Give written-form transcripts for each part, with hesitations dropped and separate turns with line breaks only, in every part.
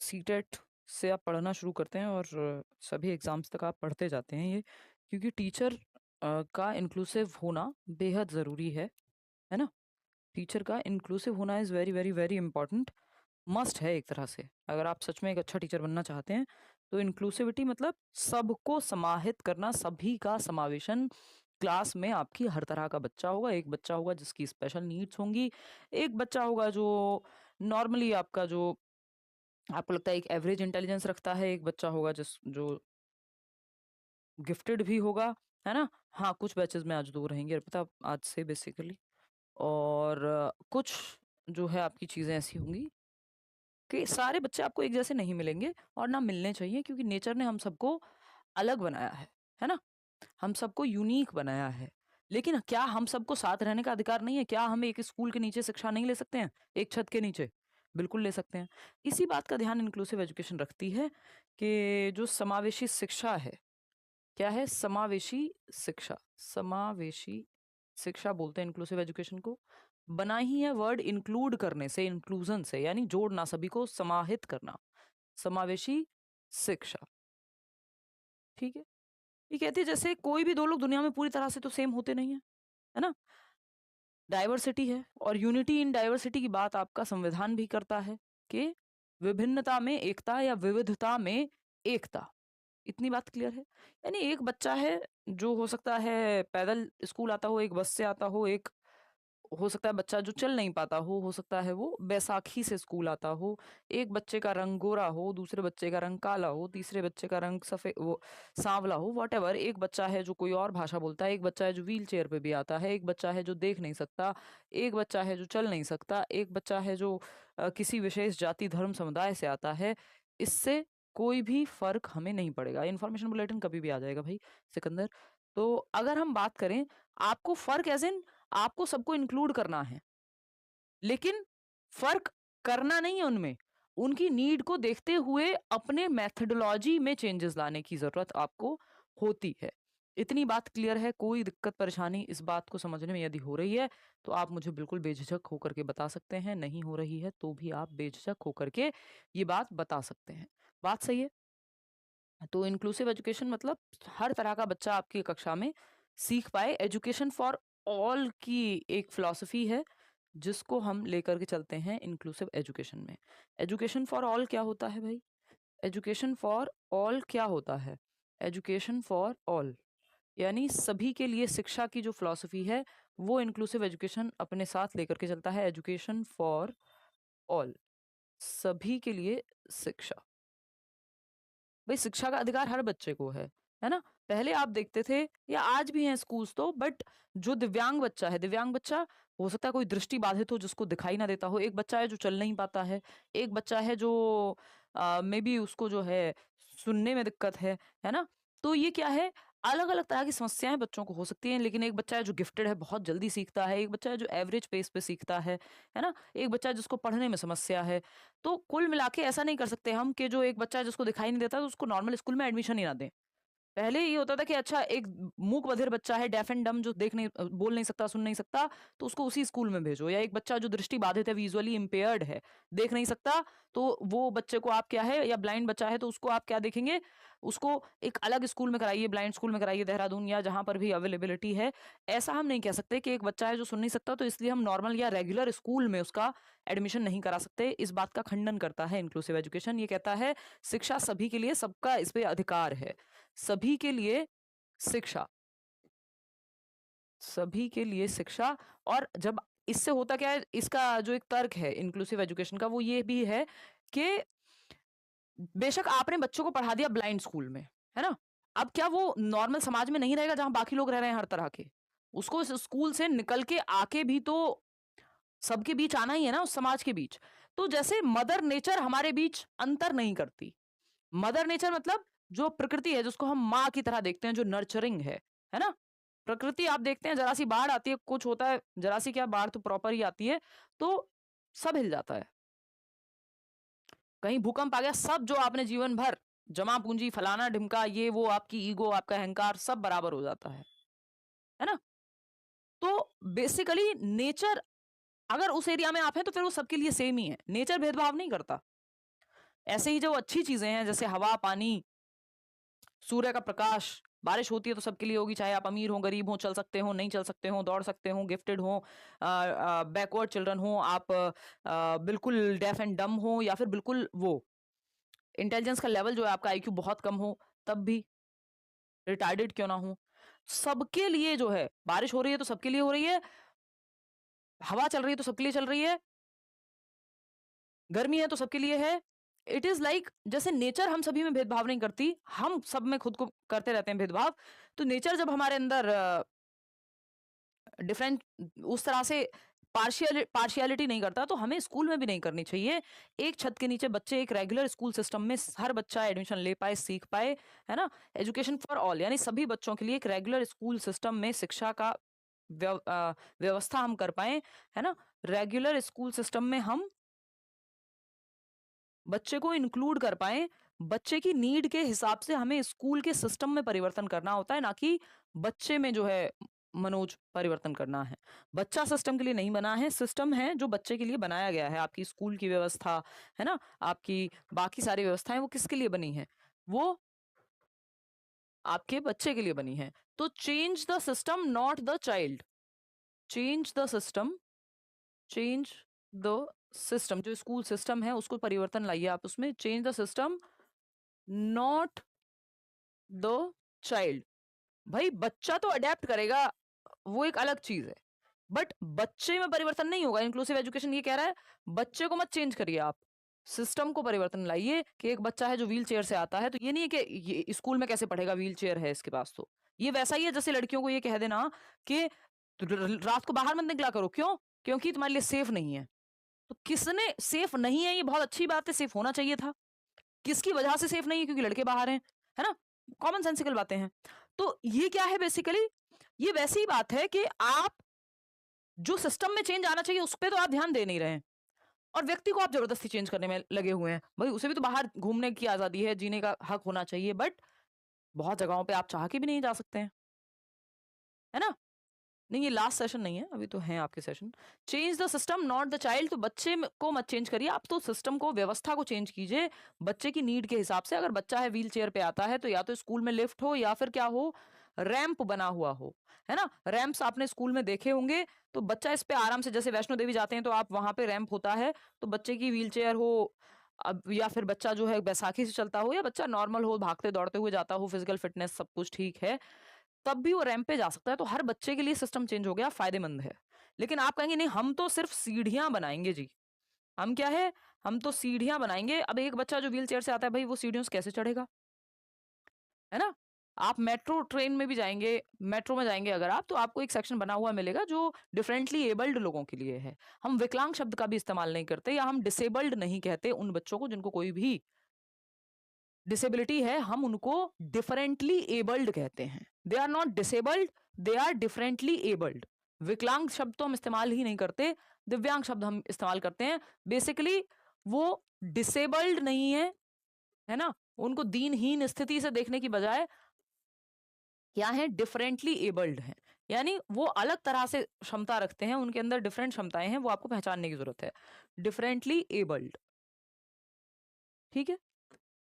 CTET से आप पढ़ना शुरू करते हैं और सभी एग्ज़ाम्स तक आप पढ़ते जाते हैं ये, क्योंकि टीचर का इंक्लूसिव होना बेहद ज़रूरी है ना? टीचर का इंक्लूसिव होना is very, very, very important, must है एक तरह से। अगर आप सच में एक अच्छा टीचर बनना चाहते हैं, तो इंक्लूसिविटी मतलब सबको समाहित करना, सभी का समावेशन। क्लास में आपकी हर तरह का बच्चा होगा, एक बच्चा होगा जिसकी स्पेशल नीड्स होंगी, एक बच्चा होगा जो नॉर्मली आपका जो आपको लगता है एक एवरेज इंटेलिजेंस रखता है, एक बच्चा होगा जो गिफ्टेड भी होगा, है ना? हाँ, कुछ बैचेज़ में आज 2 रहेंगे अर्पिता आज से बेसिकली। और कुछ जो है आपकी चीज़ें ऐसी होंगी कि सारे बच्चे आपको एक जैसे नहीं मिलेंगे और ना मिलने चाहिए, क्योंकि नेचर ने हम सबको अलग बनाया है ना? हम सबको यूनिक बनाया है। लेकिन क्या हम सबको साथ रहने का अधिकार नहीं है? क्या हम एक स्कूल के नीचे शिक्षा नहीं ले सकते हैं? एक छत के नीचे? बिल्कुल ले सकते हैं। इसी बात का ध्यान इंक्लूसिव एजुकेशन रखती है कि जो समावेशी शिक्षा है, क्या है? समावेशी शिक्षा। समावेशी शिक्षा बोलते हैं इंक्लूसिव एजुकेशन को। बना ही है वर्ड इंक्लूड करने से, इंक्लूजन से, यानी जोड़ना, सभी को समाहित करना। समावेशी शिक्षा, ठीक है? ये कहती है जैसे कोई भी 2 लोग दुनिया में पूरी तरह से तो सेम होते नहीं हैं, है ना? डाइवर्सिटी है और यूनिटी इन डाइवर्सिटी की बात आपका संविधान भी करता है कि विभिन्नता में एकता या विविधता में एकता। इतनी बात क्लियर है? यानी एक बच्चा है जो हो सकता है पैदल स्कूल आता हो, एक बस से आता हो सकता है बच्चा जो चल नहीं पाता हो सकता है वो बैसाखी से स्कूल आता हो, एक बच्चे का रंग गोरा हो, दूसरे बच्चे का रंग काला हो, तीसरे बच्चे का रंग सफ़ेद वो सांवला हो, व्हाटएवर। एक बच्चा है जो कोई और भाषा बोलता है, एक बच्चा है जो व्हील चेयर पे भी आता है, एक बच्चा है जो देख नहीं सकता, एक बच्चा है जो चल नहीं सकता, एक बच्चा है जो किसी विशेष जाति, धर्म, समुदाय से आता है। इससे कोई भी फ़र्क हमें नहीं पड़ेगा। इन्फॉर्मेशन बुलेटिन कभी भी आ जाएगा भाई सिकंदर। तो अगर हम बात करें, आपको फ़र्क ऐज़ इन आपको सबको इंक्लूड करना है, लेकिन फ़र्क करना नहीं है उनमें। उनकी नीड को देखते हुए अपने मेथोडोलॉजी में चेंजेस लाने की ज़रूरत आपको होती है। इतनी बात क्लियर है, कोई दिक्कत परेशानी इस बात को समझने में यदि हो रही है, तो आप मुझे बिल्कुल बेझिझक होकर के बता सकते हैं, नहीं हो रही है तो भी आप बेझिझक होकर के ये बात बता सकते हैं। बात सही है? तो इंक्लूसिव एजुकेशन मतलब हर तरह का बच्चा आपकी कक्षा में सीख पाए। एजुकेशन फॉर ऑल की एक फिलॉसफी है जिसको हम लेकर के चलते हैं इंक्लूसिव एजुकेशन में। एजुकेशन फॉर ऑल क्या होता है भाई? एजुकेशन फॉर ऑल क्या होता है? एजुकेशन फॉर ऑल यानी सभी के लिए शिक्षा की जो फिलॉसफी है वो इंक्लूसिव एजुकेशन अपने साथ लेकर के चलता है। एजुकेशन फॉर ऑल, सभी के लिए शिक्षा। भाई शिक्षा का अधिकार हर बच्चे को है ना? पहले आप देखते थे या आज भी हैं स्कूल्स तो, बट जो दिव्यांग बच्चा है, दिव्यांग बच्चा हो सकता है कोई दृष्टि बाधित हो जिसको दिखाई ना देता हो, एक बच्चा है जो चल नहीं पाता है, एक बच्चा है जो मे बी उसको जो है सुनने में दिक्कत है ना? तो ये क्या है, अलग अलग तरह की समस्याएं बच्चों को हो सकती हैं, लेकिन एक बच्चा है जो गिफ्टेड है, बहुत जल्दी सीखता है, एक बच्चा है जो एवरेज पेस पे सीखता है ना? एक बच्चा है जिसको पढ़ने में समस्या है। तो कुल मिला के ऐसा नहीं कर सकते हम कि जो एक बच्चा है जिसको दिखाई नहीं देता तो उसको नॉर्मल स्कूल में एडमिशन ही ना दें। पहले ये होता था कि अच्छा एक मूक बधिर बच्चा है, डेफ एंड डम्ब, जो देख नहीं बोल नहीं सकता, सुन नहीं सकता, तो उसको उसी स्कूल में भेजो। या एक बच्चा जो दृष्टि बाधित है, विजुअली इम्पेयर्ड है, देख नहीं सकता, तो वो बच्चे को आप क्या है, या ब्लाइंड बच्चा है तो उसको आप क्या देखेंगे, उसको एक अलग स्कूल में कराइए, ब्लाइंड स्कूल में कराइए, देहरादून या जहां पर भी अवेलेबिलिटी है। ऐसा हम नहीं कह सकते कि एक बच्चा है जो सुन नहीं सकता तो इसलिए हम नॉर्मल या रेगुलर स्कूल में उसका एडमिशन नहीं करा सकते। इस बात का खंडन करता है इंक्लूसिव एजुकेशन। ये कहता है शिक्षा सभी के लिए, सबका इस पे अधिकार है। सभी के लिए शिक्षा, सभी के लिए शिक्षा। और जब इससे होता क्या है, इसका जो एक तर्क है इंक्लूसिव एजुकेशन का वो ये भी है कि बेशक आपने बच्चों को पढ़ा दिया ब्लाइंड स्कूल में, है ना? अब क्या वो नॉर्मल समाज में नहीं रहेगा जहां बाकी लोग रह रहे हैं हर तरह के? उसको इस स्कूल से निकल के आके भी तो सबके बीच आना ही है ना, उस समाज के बीच। तो जैसे मदर नेचर हमारे बीच अंतर नहीं करती। मदर नेचर मतलब जो प्रकृति है, जिसको हम माँ की तरह देखते हैं, जो नर्चरिंग है ना? प्रकृति आप देखते हैं, जरा सी बाढ़ आती है, कुछ होता है, जरा सी क्या बाढ़ तो प्रॉपर ही आती है, तो सब हिल जाता है। कहीं भूकंप आ गया, सब जो आपने जीवन भर जमा पूंजी फलाना ढिमका ये वो आपकी ईगो, आपका अहंकार सब बराबर हो जाता है ना? तो बेसिकली नेचर अगर उस एरिया में आप हैं तो फिर वो सबके लिए सेम ही है। नेचर भेदभाव नहीं करता। ऐसे ही जो अच्छी चीजें हैं जैसे हवा, पानी, सूर्य का प्रकाश, बारिश होती है तो सबके लिए होगी, चाहे आप अमीर हो, गरीब हो, चल सकते हो, नहीं चल सकते हो, दौड़ सकते हो, गिफ्टेड हो, बैकवर्ड चिल्ड्रन हो, आप बिल्कुल डेफ एंड डम हो, या फिर बिल्कुल वो इंटेलिजेंस का लेवल जो है आपका आईक्यू बहुत कम हो, तब भी रिटार्डेड क्यों ना हो, सबके लिए जो है, बारिश हो रही है तो सबके लिए हो रही है, हवा चल रही है तो सबके लिए चल रही है, गर्मी है तो सबके लिए है। इट इज लाइक जैसे नेचर हम सभी में भेदभाव नहीं करती, हम सब में खुद को करते रहते हैं भेदभाव। तो नेचर जब हमारे अंदर डिफरेंट उस तरह से पार्शियलिटी नहीं करता, तो हमें स्कूल में भी नहीं करनी चाहिए। एक छत के नीचे बच्चे एक रेगुलर स्कूल सिस्टम में हर बच्चा एडमिशन ले पाए, सीख पाए, है ना। एजुकेशन फॉर ऑल, यानी सभी बच्चों के लिए एक रेगुलर स्कूल सिस्टम में शिक्षा का व्यवस्था हम कर पाए, है ना। रेगुलर स्कूल सिस्टम में हम बच्चे को इंक्लूड कर पाए, बच्चे की नीड के हिसाब से हमें स्कूल के सिस्टम में परिवर्तन करना होता है, ना कि बच्चे में जो है मनोज परिवर्तन करना है। बच्चा सिस्टम के लिए नहीं बना है, सिस्टम है जो बच्चे के लिए बनाया गया है। आपकी स्कूल की व्यवस्था, है ना, आपकी बाकी सारी व्यवस्थाएं वो किसके लिए बनी है, वो आपके बच्चे के लिए बनी है। तो change the system not the child, change the system, change the system, जो स्कूल सिस्टम है उसको परिवर्तन लाइए आप उसमें, change the system not the child. भाई बच्चा तो अडेप्ट करेगा, वो एक अलग चीज है, बट बच्चे में परिवर्तन नहीं होगा। इंक्लूसिव एजुकेशन ये कह रहा है बच्चे को मत चेंज करिए आप, सिस्टम को परिवर्तन लाइए। कि एक बच्चा है जो व्हील चेयर से आता है, तो ये नहीं है कि ये स्कूल में कैसे पढ़ेगा, व्हील चेयर है इसके पास, तो ये वैसा ही है जैसे लड़कियों को ये कह देना कि रात को बाहर मत निकला करो, क्यों, क्योंकि तुम्हारे लिए सेफ नहीं है। तो किसने सेफ नहीं है, ये बहुत अच्छी बात है, सेफ होना चाहिए था। किसकी वजह से सेफ नहीं है, क्योंकि लड़के बाहर हैं, है ना। कॉमन सेंसिकल बातें हैं। तो ये क्या है बेसिकली, ये वैसी बात है कि आप जो सिस्टम में चेंज आना चाहिए उस पर तो आप ध्यान दे नहीं रहे हैं, और व्यक्ति को आप जबरदस्ती चेंज करने में लगे हुए हैं। भाई उसे भी तो बाहर घूमने की आजादी है, जीने का हक होना चाहिए, बट बहुत जगहों पे आप चाह के भी नहीं जा सकते हैं, है ना। नहीं, ये लास्ट सेशन नहीं है, अभी तो है आपके session. Change the system not the child, तो बच्चे को मत चेंज करिए आप, तो सिस्टम को, व्यवस्था को चेंज कीजिए बच्चे की नीड के हिसाब से। अगर बच्चा है व्हील चेयर पे आता है, तो या तो स्कूल में लिफ्ट हो, या फिर क्या हो, रैंप बना हुआ हो, है ना। रैंप्स आपने स्कूल में देखे होंगे, तो बच्चा इस पे आराम से, जैसे वैष्णो देवी जाते हैं तो आप वहां पे रैंप होता है, तो बच्चे की व्हील चेयर हो, अब या फिर बच्चा जो है बैसाखी से चलता हो, या बच्चा नॉर्मल हो, भागते दौड़ते हुए जाता हो, फिजिकल फिटनेस सब कुछ ठीक है, तब भी वो रैंप पे जा सकता है। तो हर बच्चे के लिए सिस्टम चेंज हो गया, फायदेमंद है। लेकिन आप कहेंगे नहीं, हम तो सिर्फ सीढ़ियां बनाएंगे जी, हम क्या है, हम तो सीढ़ियां बनाएंगे। अब एक बच्चा जो व्हील चेयर से आता है, भाई वो सीढ़ियों से कैसे चढ़ेगा, है ना। आप मेट्रो ट्रेन में भी जाएंगे, मेट्रो में जाएंगे अगर आप, तो आपको एक सेक्शन बना हुआ मिलेगा जो डिफरेंटली एबल्ड लोगों के लिए है। हम विकलांग शब्द का भी इस्तेमाल नहीं करते, या हम डिसेबल्ड नहीं कहते उन बच्चों को जिनको कोई भी डिसेबिलिटी है, हम उनको डिफरेंटली एबल्ड कहते हैं। They are not disabled, they are differently abled. विकलांग शब्द तो हम इस्तेमाल ही नहीं करते, दिव्यांग शब्द हम इस्तेमाल करते हैं। बेसिकली वो डिसेबल्ड नहीं है ना, उनको दीनहीन स्थिति से देखने की बजाय क्या है, डिफरेंटली एबल्ड हैं, यानी वो अलग तरह से क्षमता रखते हैं, उनके अंदर डिफरेंट क्षमताएं हैं, वो आपको पहचानने की जरूरत है। डिफरेंटली एबल्ड, ठीक है,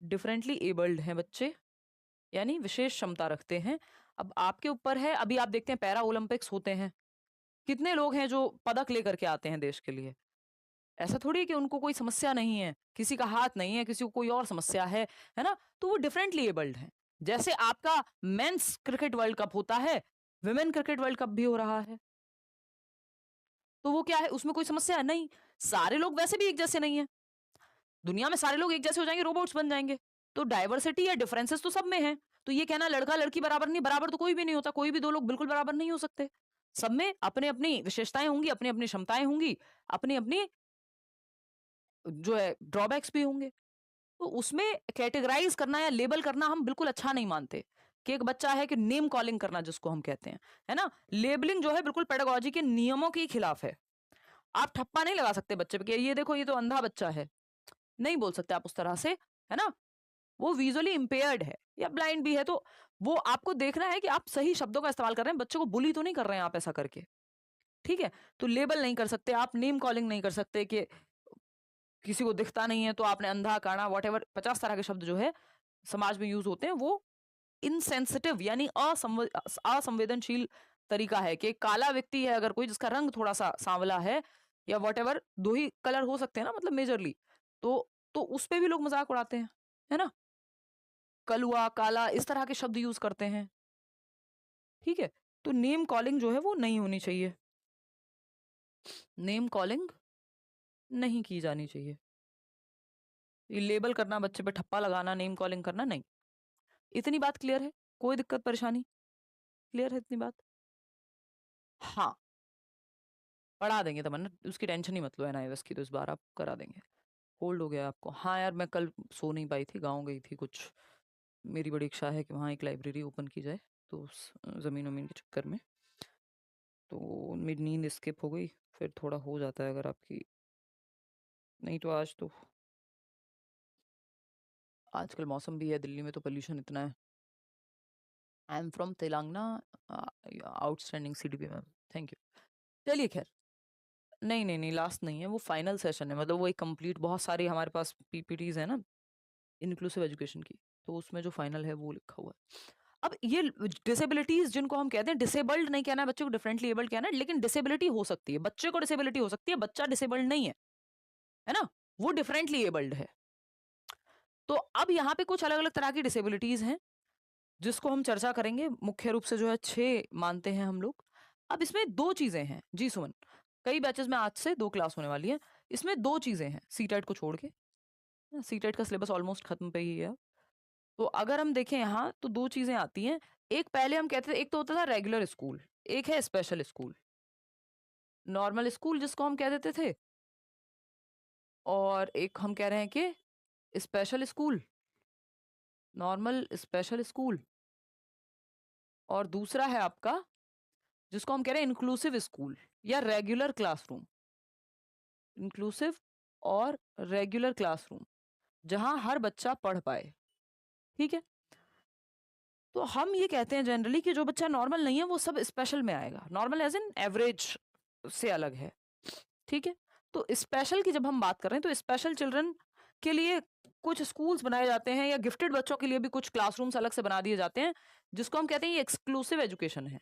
डिफरेंटली एबल्ड हैं बच्चे, यानी विशेष क्षमता रखते हैं। अब आपके ऊपर है, अभी आप देखते हैं पैरा ओलंपिक्स होते हैं, कितने लोग हैं जो पदक लेकर के आते हैं देश के लिए। ऐसा थोड़ी है कि उनको कोई समस्या नहीं है, किसी का हाथ नहीं है, किसी को कोई और समस्या है ना, तो वो डिफरेंटली एबल्ड है। जैसे आपका मेंस क्रिकेट वर्ल्ड कप होता है, विमेन क्रिकेट वर्ल्ड कप भी हो रहा है, तो वो क्या है, उसमें कोई समस्या है नहीं। सारे लोग वैसे भी एक जैसे नहीं है, दुनिया में सारे लोग एक जैसे हो जाएंगे, रोबोट्स बन जाएंगे। तो डाइवर्सिटी या डिफरेंसेस तो सब में है। तो ये कहना लड़का लड़की बराबर नहीं, बराबर तो कोई भी नहीं होता, कोई भी दो लोग बिल्कुल बराबर नहीं हो सकते। सब में अपने अपनी विशेषताएं होंगी, अपनी अपनी क्षमताएं होंगी, अपनी अपनी जो है ड्रॉबैक्स भी होंगे। तो उसमें कैटेगराइज करना या लेबल करना हम बिल्कुल अच्छा नहीं मानते। कि एक बच्चा है कि नेम कॉलिंग करना जिसको हम कहते हैं, है ना, लेबलिंग जो है बिल्कुल पेडागोजी के नियमों के खिलाफ है। आप ठप्पा नहीं लगा सकते बच्चे पे कि ये देखो ये तो अंधा बच्चा है, नहीं बोल सकते आप उस तरह से, है ना। वो विजुअली इम्पेयर्ड है या ब्लाइंड भी है, तो वो आपको देखना है कि आप सही शब्दों का इस्तेमाल कर रहे हैं, बच्चे को बुली तो नहीं कर रहे हैं आप ऐसा करके, ठीक है। तो लेबल नहीं कर सकते आप, नेम कॉलिंग नहीं कर सकते कि किसी को दिखता नहीं है तो आपने अंधा, काना, व्हाटएवर 50 तरह के शब्द जो है समाज में यूज होते हैं, वो इनसेंसिटिव यानी असंवेदनशील तरीका है कि काला व्यक्ति है अगर कोई जिसका रंग थोड़ा सा सांवला है या व्हाटएवर, 2 ही कलर हो सकते हैं ना मतलब मेजरली, तो उस पे भी लोग मजाक उड़ाते हैं, है ना? कलुआ, काला इस तरह के शब्द यूज करते हैं, ठीक है? तो नेम कॉलिंग जो है वो नहीं होनी चाहिए। नेम कॉलिंग नहीं की जानी चाहिए। ये लेबल करना, बच्चे पे ठप्पा लगाना, नेम कॉलिंग करना नहीं। इतनी बात क्लियर है? कोई दिक्कत परेशानी? क्लियर है इतनी बात? हाँ, पढ़ा देंगे तमन्ना, उसकी टेंशन ही मत लो, एनआईएस की तो इस बार आप करा देंगे। होल्ड हो गया आपको? हाँ यार, मैं कल सो नहीं पाई थी, गाँव गई थी कुछ, मेरी बड़ी इच्छा है कि वहाँ एक लाइब्रेरी ओपन की जाए, तो उस ज़मीन वमीन के चक्कर में तो मेरी नींद स्किप हो गई। फिर थोड़ा हो जाता है अगर आपकी, नहीं तो आज तो, आजकल मौसम भी है, दिल्ली में तो पोल्यूशन इतना है। I am from Telangana, outstanding CDP ma'am, thank you. चलिए खैर, नहीं नहीं नहीं, लास्ट नहीं है, वो फाइनल सेशन है, मतलब वो एक कंप्लीट, बहुत सारी हमारे पास पीपीटीज है ना इंक्लूसिव एजुकेशन की, तो उसमें जो फाइनल है वो लिखा हुआ है। अब ये डिसेबिलिटीज जिनको हम कहते हैं, डिसेबल्ड नहीं कहना है बच्चे को, डिफरेंटली एबल्ड कहना है, लेकिन डिसेबिलिटी हो सकती है, बच्चे को डिसेबिलिटी हो सकती है, बच्चा डिसेबल्ड नहीं है ना, वो डिफरेंटली एबल्ड है। तो अब यहाँ पे कुछ अलग अलग तरह की डिसेबिलिटीज हैं जिसको हम चर्चा करेंगे, मुख्य रूप से जो है 6 मानते हैं हम लोग। अब इसमें 2 चीजें हैं जी सुमन, कई बैचेस में आज से 2 क्लास होने वाली है, इसमें 2 चीजें हैं सीटेट को छोड़ के, सीटेट का सिलेबस ऑलमोस्ट खत्म पे ही है। तो अगर हम देखें यहाँ तो 2 चीजें आती हैं, एक पहले हम कहते थे, एक तो होता था रेगुलर स्कूल, एक है स्पेशल स्कूल। नॉर्मल स्कूल जिसको हम कह देते थे, और एक हम कह रहे हैं कि special school, normal special school, और दूसरा है आपका जिसको हम कह रहे हैं इंक्लूसिव स्कूल या रेगुलर क्लासरूम। इंक्लूसिव और रेगुलर क्लासरूम, जहां हर बच्चा पढ़ पाए, ठीक है? तो हम ये कहते हैं जनरली कि जो बच्चा नॉर्मल नहीं है वो सब स्पेशल में आएगा, नॉर्मल एज इन एवरेज से अलग है, ठीक है? तो स्पेशल की जब हम बात कर रहे हैं तो स्पेशल चिल्ड्रन के लिए कुछ स्कूल्स बनाए जाते हैं, या गिफ्टेड बच्चों के लिए भी कुछ क्लासरूम्स अलग से बना दिए जाते हैं, जिसको हम कहते हैं ये एक्सक्लूसिव एजुकेशन है।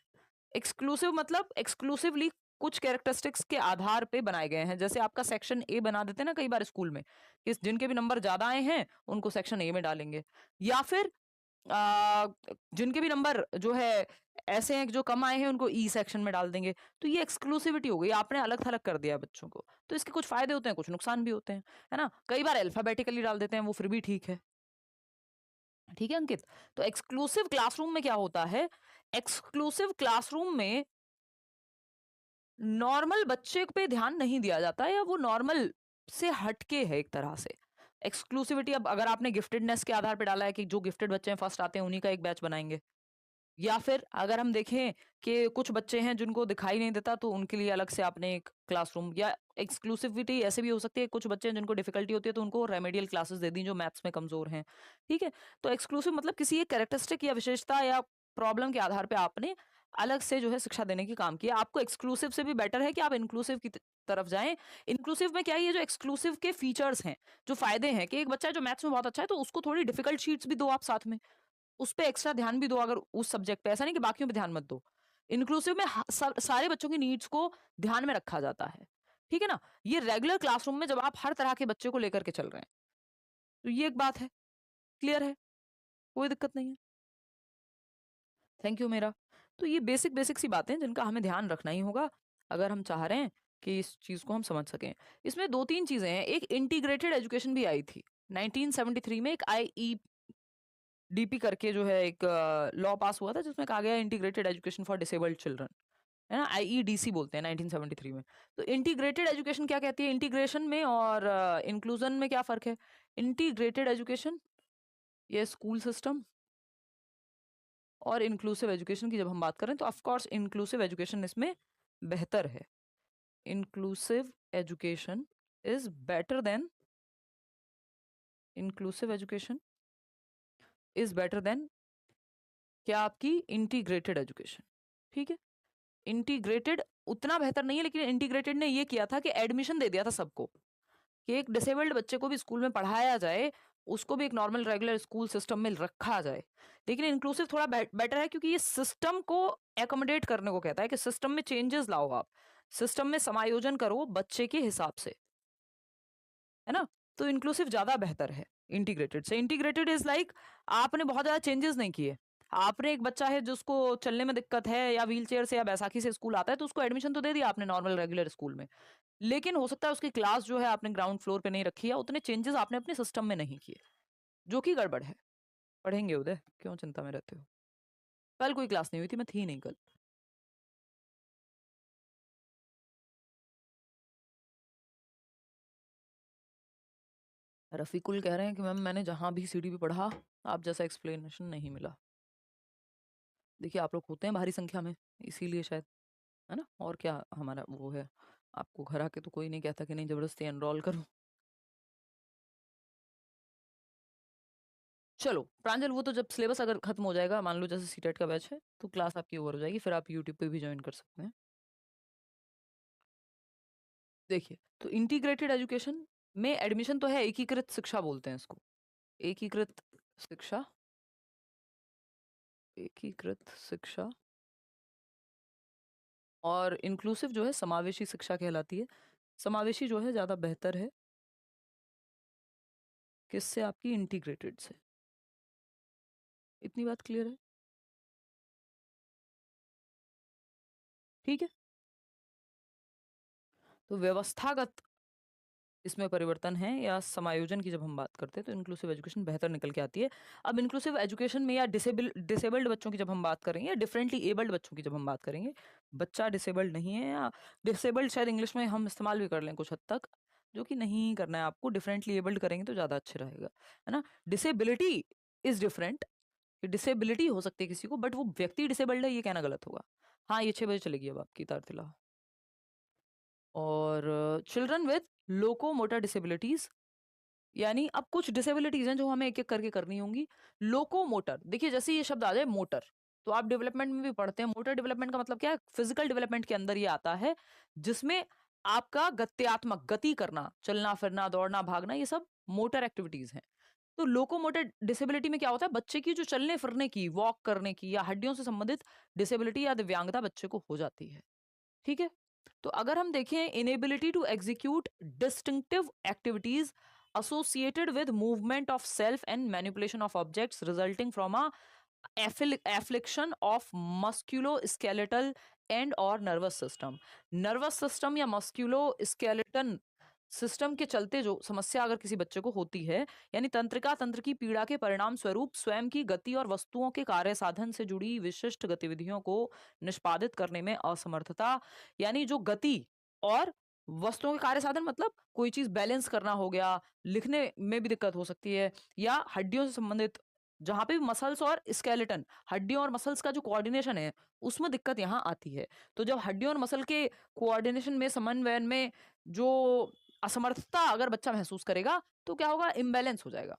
एक्सक्लूसिव मतलब एक्सक्लूसिवली कुछ कैरेक्टरिस्टिक्स के आधार पे बनाए गए हैं, जैसे आपका सेक्शन ए बना देते हैं ना कई बार स्कूल में, कि जिनके भी नंबर ज्यादा आए हैं उनको सेक्शन ए में डालेंगे, या फिर आ, जिनके भी नंबर जो है ऐसे हैं कि जो कम आए हैं उनको ई सेक्शन में डाल देंगे। तो ये एक्सक्लूसिविटी हो गई, आपने अलग थलग कर दिया बच्चों को, तो इसके कुछ फायदे होते हैं, कुछ नुकसान भी होते हैं, है ना? कई बार अल्फाबेटिकली डाल देते हैं, वो फिर भी ठीक है, ठीक है अंकित? तो एक्सक्लूसिव क्लासरूम में क्या होता है, एक्सक्लूसिव क्लासरूम में नॉर्मल बच्चे पे ध्यान नहीं दिया जाता, या वो नॉर्मल से हटके है एक तरह से। एक्सक्लूसिविटी, अब अगर आपने गिफ्टेडनेस के आधार पे डाला है कि जो गिफ्टेड बच्चे हैं फर्स्ट आते हैं उन्हीं का एक बैच बनाएंगे, या फिर अगर हम देखें कि कुछ बच्चे हैं जिनको दिखाई नहीं देता तो उनके लिए अलग से आपने एक क्लासरूम, या एक्सक्लूसिविटी ऐसे भी हो सकती है, कुछ बच्चे हैं जिनको डिफिकल्टी होती है तो उनको रेमेडियल क्लासेस दे दी जो मैथ्स में कमजोर हैं, ठीक है? तो एक्सक्लूसिव मतलब किसी एक कैरेक्टरिस्टिक या विशेषता या प्रॉब्लम के आधार पे आपने अलग से जो है शिक्षा देने की काम किया। आपको एक्सक्लूसिव से भी बेटर है कि आप इंक्लूसिव की तरफ जाएं। इंक्लूसिव में क्या है, ये जो एक्सक्लूसिव के फीचर्स हैं, जो फायदे हैं, कि एक बच्चा जो मैथ्स में बहुत अच्छा है तो उसको थोड़ी डिफिकल्ट शीट्स भी दो आप साथ में, उस पे एक्स्ट्रा ध्यान भी दो अगर उस सब्जेक्ट पे, ऐसा नहीं कि बाकियों पे ध्यान मत दो। इंक्लूसिव में सारे बच्चों की नीड्स को ध्यान में रखा जाता है, ठीक है ना? ये रेगुलर क्लासरूम में जब आप हर तरह के बच्चे को लेकर के चल रहे हैं, तो ये एक बात है, क्लियर है? कोई दिक्कत नहीं है? थैंक यू मेरा। तो ये बेसिक बेसिक सी बातें जिनका हमें ध्यान रखना ही होगा अगर हम चाह रहे हैं कि इस चीज को हम समझ सकें। इसमें 2-3 चीजें हैं, एक इंटीग्रेटेड एजुकेशन भी आई थी 1973 में, एक आईईडीपी करके जो है एक लॉ पास हुआ था जिसमें कहा गया integrated education for disabled children, है ना? आईईडीसी बोलते हैं 1973 में। तो इंटीग्रेटेड एजुकेशन क्या कहती है, इंटीग्रेशन में और इंक्लूजन में क्या फर्क है? इंटीग्रेटेड एजुकेशन ये स्कूल सिस्टम, और इंक्लूसिव एजुकेशन की जब हम बात करें तो ऑफ कोर्स इंक्लूसिव एजुकेशन इसमें बेहतर है। Inclusive education is better than, inclusive education is better than क्या, आपकी इंटीग्रेटेड एजुकेशन, ठीक है? इंटीग्रेटेड उतना बेहतर नहीं है, लेकिन इंटीग्रेटेड ने ये किया था कि एडमिशन दे दिया था सबको, कि एक डिसेबल्ड बच्चे को भी स्कूल में पढ़ाया जाए, उसको भी एक नॉर्मल रेगुलर स्कूल सिस्टम में रखा जाए। लेकिन इंक्लूसिव थोड़ा बेटर है, क्योंकि ये सिस्टम को एकोमोडेट करने को कहता है कि सिस्टम में चेंजेस लाओ आप, सिस्टम में समायोजन करो बच्चे के हिसाब से, है ना? तो इंक्लूसिव ज़्यादा बेहतर है इंटीग्रेटेड से। इंटीग्रेटेड इज़ लाइक आपने बहुत ज़्यादा चेंजेस नहीं किए। आपने एक बच्चा है जिसको चलने में दिक्कत है या व्हीलचेयर से या बैसाखी से स्कूल आता है, तो उसको एडमिशन तो दे दिया आपने नॉर्मल रेगुलर स्कूल में। लेकिन हो सकता है उसकी क्लास जो है आपने ग्राउंड फ्लोर पे नहीं रखी है, उतने चेंजेस आपने अपने सिस्टम में नहीं किए, जो कि गड़बड़ है। पढ़ेंगे उदय, क्यों चिंता में रहते हो? कल कोई क्लास नहीं हुई थी, मैं थी नहीं कल। रफ़ीकुल कह रहे हैं कि मैम मैंने जहाँ भी सीडी पे पढ़ा, आप जैसा एक्सप्लेनेशन नहीं मिला। देखिए आप लोग होते हैं भारी संख्या में, इसीलिए शायद, है ना? और क्या हमारा वो है, आपको घर आके तो कोई नहीं कहता कि नहीं ज़बरदस्ती एनरोल करो। चलो, प्रांजल वो तो जब सिलेबस अगर खत्म हो जाएगा, मान लो जैसे सीटेट का बैच है, तो क्लास आपकी ओवर हो जाएगी, फिर आप यूट्यूब पे भी जॉइन कर सकते हैं। देखिए, तो इंटीग्रेटेड एजुकेशन में एडमिशन तो है, एकीकृत शिक्षा बोलते हैं इसको। एकीकृत शिक्षा, एकीकृत शिक्षा, और इंक्लूसिव जो है समावेशी शिक्षा कहलाती है। समावेशी जो है ज़्यादा बेहतर है, किससे? आपकी इंटीग्रेटेड से। इतनी बात क्लियर है? ठीक है? तो व्यवस्थागत इसमें परिवर्तन है या समायोजन की जब हम बात करते हैं, तो इंक्लूसिव एजुकेशन बेहतर निकल के आती है। अब इंक्लूसिव एजुकेशन में या डिसेबल्ड बच्चों की जब हम बात करेंगे या डिफरेंटली एबल्ड बच्चों की जब हम बात करेंगे, बच्चा डिसेबल्ड नहीं है, या डिसेबल्ड शायद इंग्लिश में हम इस्तेमाल भी कर लें कुछ हद तक, जो कि नहीं करना है आपको। डिफरेंटली एबल्ड करेंगे तो ज़्यादा अच्छे रहेगा, है ना? Disability is different. डिसेबिलिटी हो सकती है किसी को, बट वो व्यक्ति डिसेबल्ड है ये कहना गलत होगा। हाँ, ये 6 बजे चलेगी अब आपकी तारतिला। और चिल्ड्रन विद लोकोमोटर डिसेबिलिटीज, यानी अब कुछ डिसेबिलिटीज हैं जो हमें एक एक करके करनी होंगी। लोकोमोटर, देखिए जैसे ये शब्द आ जाए मोटर, तो आप डेवलपमेंट में भी पढ़ते हैं। मोटर डेवलपमेंट का मतलब क्या है? फिजिकल डेवलपमेंट के अंदर ये आता है, जिसमें आपका गत्यात्मक गति करना, चलना फिरना दौड़ना भागना, ये सब मोटर एक्टिविटीज हैं। तो लोकोमोटर डिसेबिलिटी में क्या होता है? बच्चे की जो चलने फिरने की, वॉक करने की या हड्डियों से संबंधित डिसेबिलिटी या दिव्यांगता बच्चे को हो जाती है। ठीक है? तो अगर हम देखें, inability to execute distinctive activities associated with movement of self and manipulation of objects resulting from a affliction of musculoskeletal and or nervous system। Nervous system या मस्कुलोस्केलेटन सिस्टम के चलते जो समस्या अगर किसी बच्चे को होती है, यानी तंत्रिका तंत्र की पीड़ा के परिणाम स्वरूप स्वयं की गति और वस्तुओं के कार्य साधन से जुड़ी विशिष्ट गतिविधियों को निष्पादित करने में असमर्थता, यानी जो गति और वस्तुओं के कार्य साधन मतलब कोई चीज बैलेंस करना हो गया, लिखने में भी दिक्कत हो सकती है, या हड्डियों से संबंधित जहां पे भी मसल्स और स्केलेटन, हड्डियों और मसल्स का जो कोऑर्डिनेशन है, उसमें दिक्कत यहाँ आती है। तो जब हड्डियों और मसल के कोऑर्डिनेशन में, समन्वयन में जो असमर्थता अगर बच्चा महसूस करेगा, तो क्या होगा? इम्बैलेंस हो जाएगा।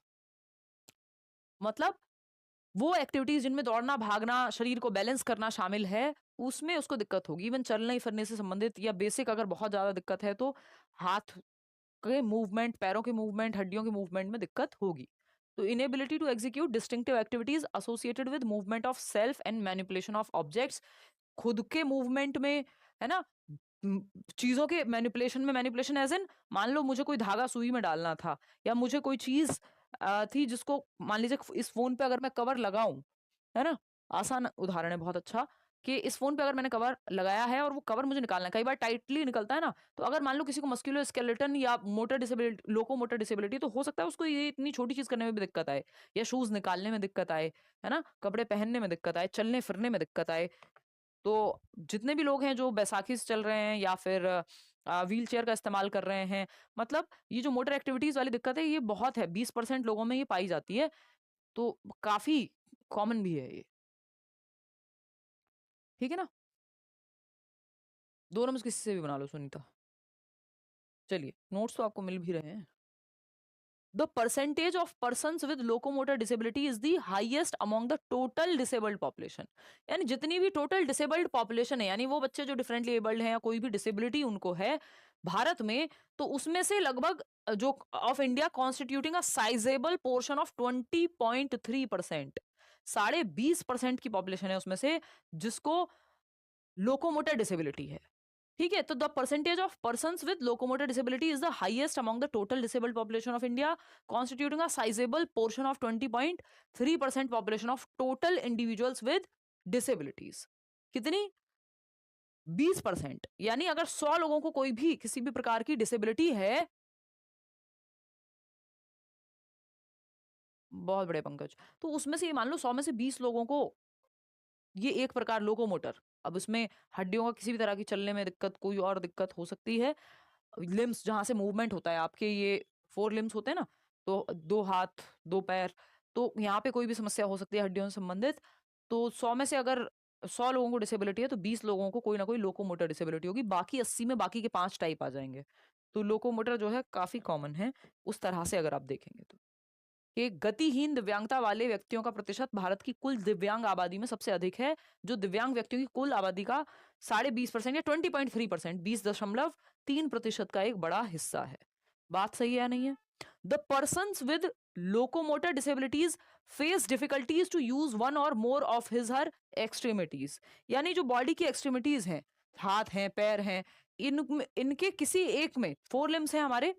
मतलब वो एक्टिविटीज जिनमें दौड़ना भागना शरीर को बैलेंस करना शामिल है, उसमें उसको दिक्कत होगी। इवन चलने फिरने से संबंधित या बेसिक अगर बहुत ज्यादा दिक्कत है, तो हाथ के मूवमेंट, पैरों के मूवमेंट, हड्डियों के मूवमेंट में दिक्कत होगी। तो inability to execute distinctive activities associated with movement of self and manipulation of objects, खुद के मूवमेंट में, है ना? उम, चीज़ों के मैनिपुलेशन में, मैनिपुलेशन ऐज़ इन मान लो मुझे कोई धागा सुई में डालना था, या मुझे कोई चीज़ थी जिसको मान लीजिए इस फ़ोन पे अगर मैं कवर लगाऊँ, है ना? आसान उदाहरण है बहुत अच्छा, कि इस फ़ोन पे अगर मैंने कवर लगाया है और वो कवर मुझे निकालना है, कई बार टाइटली निकलता है ना, तो अगर मान लो किसी को मस्कुलोस्केलेटन या मोटर डिसेबिलिटी, लोकोमोटर डिसेबिलिटी, तो हो सकता है उसको ये इतनी छोटी चीज़ करने में भी दिक्कत आए, या शूज़ निकालने में दिक्कत आए, है ना? कपड़े पहनने में दिक्कत आए, चलने-फिरने में दिक्कत आए। तो जितने भी लोग हैं जो बैसाखी से चल रहे हैं या फिर व्हील चेयर का इस्तेमाल कर रहे हैं, मतलब ये जो मोटर एक्टिविटीज वाली दिक्कत है, ये बहुत है, 20% लोगों में ये पाई जाती है, तो काफी कॉमन भी है ये। ठीक है ना? दोनों में से किसी से भी बना लो सुनीता। चलिए, नोट्स तो आपको मिल भी रहे हैं। The percentage of persons with locomotor disability is the highest among the total disabled population. यानी जितनी भी टोटल डिसेबल्ड पॉपुलेशन है, यानी वो बच्चे जो डिफरेंटली एबल्ड हैं या कोई भी डिसेबिलिटी उनको है भारत में, तो उसमें से लगभग जो of India constituting a sizeable portion of 20.3%, 20.5% की पॉपुलेशन है उसमें से जिसको लोकोमोटर डिसेबिलिटी है। ठीक है, तो the percentage of persons with locomotor disability is the highest among the total disabled population of India, constituting a sizeable portion of 20.3% population of total individuals with disabilities. कितनी? 20%। यानी अगर 100 लोगों को कोई भी किसी भी प्रकार की डिसेबिलिटी है, बहुत बड़े पंकज, तो उसमें से ये मान लो 100 में से 20 लोगों को ये एक प्रकार लोकोमोटर, अब इसमें हड्डियों का किसी भी तरह की चलने में दिक्कत, कोई और दिक्कत हो सकती है, लिम्स जहाँ से मूवमेंट होता है आपके, ये 4 लिम्स होते हैं ना, तो 2 हाथ, 2 पैर, तो यहाँ पे कोई भी समस्या हो सकती है हड्डियों से संबंधित। तो 100 में से अगर 100 लोगों को डिसेबिलिटी है तो 20 लोगों को कोई ना कोई लोकोमोटर डिसेबिलिटी होगी, बाकी 80 में बाकी के 5 टाइप आ जाएंगे। तो लोकोमोटर जो है काफी कॉमन है उस तरह से अगर आप देखेंगे तो। कि गतिहीन दिव्यांगता वाले व्यक्तियों का प्रतिशत भारत की कुल दिव्यांग आबादी में सबसे अधिक है, जो दिव्यांग व्यक्तियों की कुल आबादी का 20.5% या 20.3%, 20.3% का एक बड़ा हिस्सा है। बात सही है या नहीं है? The person with locomotor disabilities face difficulties to use one or more of his her extremities. यानी जो बॉडी की एक्सट्रीमिटीज हैं, हाथ हैं, पैर हैं, इनके किसी एक में, 4 लिम्स हैं हमारे,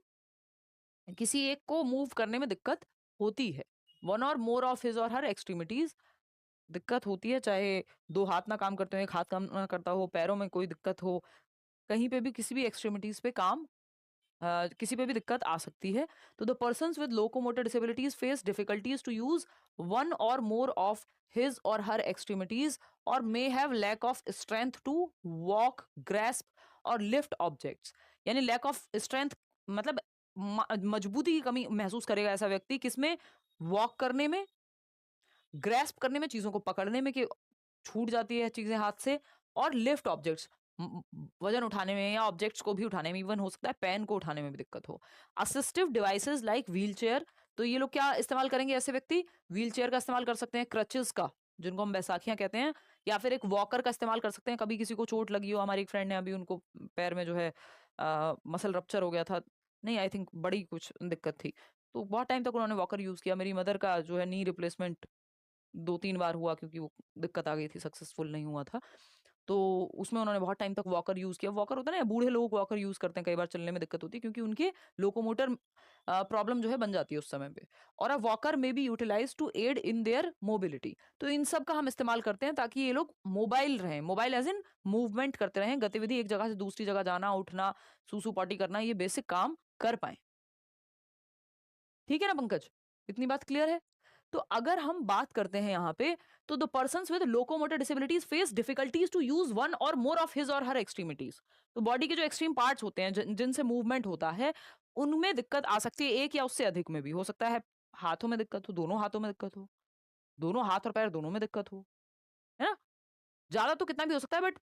किसी एक को मूव करने में दिक्कत होती है। One or more of his or her extremities, दिक्कत होती है, चाहे 2 हाथ ना काम करते हो, 1 हाथ काम ना करता हो, पैरों में कोई दिक्कत हो, कहीं पे भी किसी भी एक्सट्रीमिटीज पे काम किसी पे भी दिक्कत आ सकती है। तो the persons with locomotor disabilities face difficulties to use one or more of his or her extremities और may have lack of strength to walk, grasp or lift objects. यानी लैक ऑफ स्ट्रेंथ मतलब मजबूती की कमी महसूस करेगा ऐसा व्यक्ति, किसमें? वॉक करने में, ग्रैस्प करने में, चीजों को पकड़ने में कि छूट जाती है चीजें हाथ से, और लिफ्ट ऑब्जेक्ट्स, वजन उठाने में या ऑब्जेक्ट्स को भी उठाने में, इवन हो सकता है पेन को उठाने में भी दिक्कत हो। Assistive devices like wheel chair, तो ये लोग क्या इस्तेमाल करेंगे ऐसे व्यक्ति? व्हील चेयर का इस्तेमाल कर सकते हैं, क्रचेस का जिनको हम बैसाखियां कहते हैं, या फिर एक वॉकर का इस्तेमाल कर सकते हैं। कभी किसी को चोट लगी हो, हमारी एक फ्रेंड ने अभी, उनको पैर में जो है मसल रप्चर हो गया था, नहीं आई थिंक बड़ी कुछ दिक्कत थी, तो बहुत टाइम तक उन्होंने वॉकर यूज किया। मेरी मदर का जो है नी रिप्लेसमेंट 2-3 बार हुआ क्योंकि वो दिक्कत आ गई थी, सक्सेसफुल नहीं हुआ था। तो उसमें उन्होंने बहुत टाइम तक वॉकर यूज़ किया। वॉकर होता है ना, बूढ़े लोग वॉकर यूज़ करते हैं, कई बार चलने में दिक्कत होती है क्योंकि उनके लोकोमोटर प्रॉब्लम जो है बन जाती है उस समय पे। और a walker may be utilized to aid in their mobility. तो इन सब का हम इस्तेमाल करते हैं ताकि ये लोग मोबाइल रहें। मोबाइल एज़ इन मूवमेंट करते रहें, गतिविधि, एक जगह से दूसरी जगह जाना, उठना, सूसू-पॉटी करना, ये बेसिक काम कर पाएँ। ठीक है ना पंकज? इतनी बात क्लियर है? तो अगर हम बात करते हैं यहाँ पे, तो the persons with locomotor disabilities face difficulties to use one or more of his or her extremities. तो बॉडी के जो एक्सट्रीम पार्ट्स होते हैं जिनसे मूवमेंट होता है, उनमें दिक्कत आ सकती है, एक या उससे अधिक में भी हो सकता है। हाथों में दिक्कत हो, दोनों हाथों में दिक्कत हो, दोनों हाथ और पैर दोनों में दिक्कत हो, है ना? ज़्यादा तो कितना भी हो सकता है, बट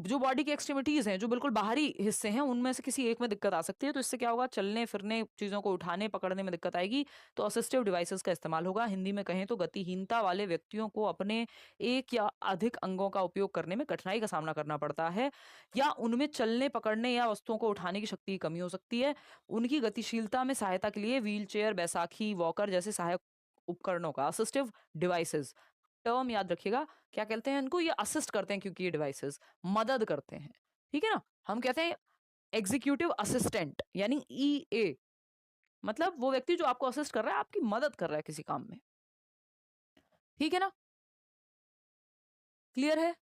जो बॉडी की एक्सट्रीमिटीज़ हैं, जो बिल्कुल बाहरी हिस्से हैं, उनमें से किसी एक में दिक्कत आ सकती है। तो इससे क्या होगा? चलने-फिरने, चीज़ों को उठाने, पकड़ने में दिक्कत आएगी, तो असिस्टिव डिवाइसेज़ का इस्तेमाल होगा। हिंदी में कहें तो गतिहीनता वाले व्यक्तियों को अपने एक या अधिक अंगों का उपयोग करने में कठिनाई का सामना करना पड़ता है, या उनमें चलने, पकड़ने या वस्तुओं को उठाने की शक्ति की कमी हो सकती है। उनकी गतिशीलता में सहायता के लिए व्हीलचेयर, बैसाखी, वॉकर जैसे सहायक उपकरणों का, असिस्टिव डिवाइसेज़, टर्म याद रखिएगा, क्या कहते हैं इनको? ये असिस्ट करते हैं क्योंकि ये डिवाइसेस मदद करते हैं। ठीक है ना? हम कहते हैं एग्जीक्यूटिव असिस्टेंट, यानी ईए, मतलब वो व्यक्ति जो आपको असिस्ट कर रहा है, आपकी मदद कर रहा है किसी काम में। ठीक है ना? क्लियर है?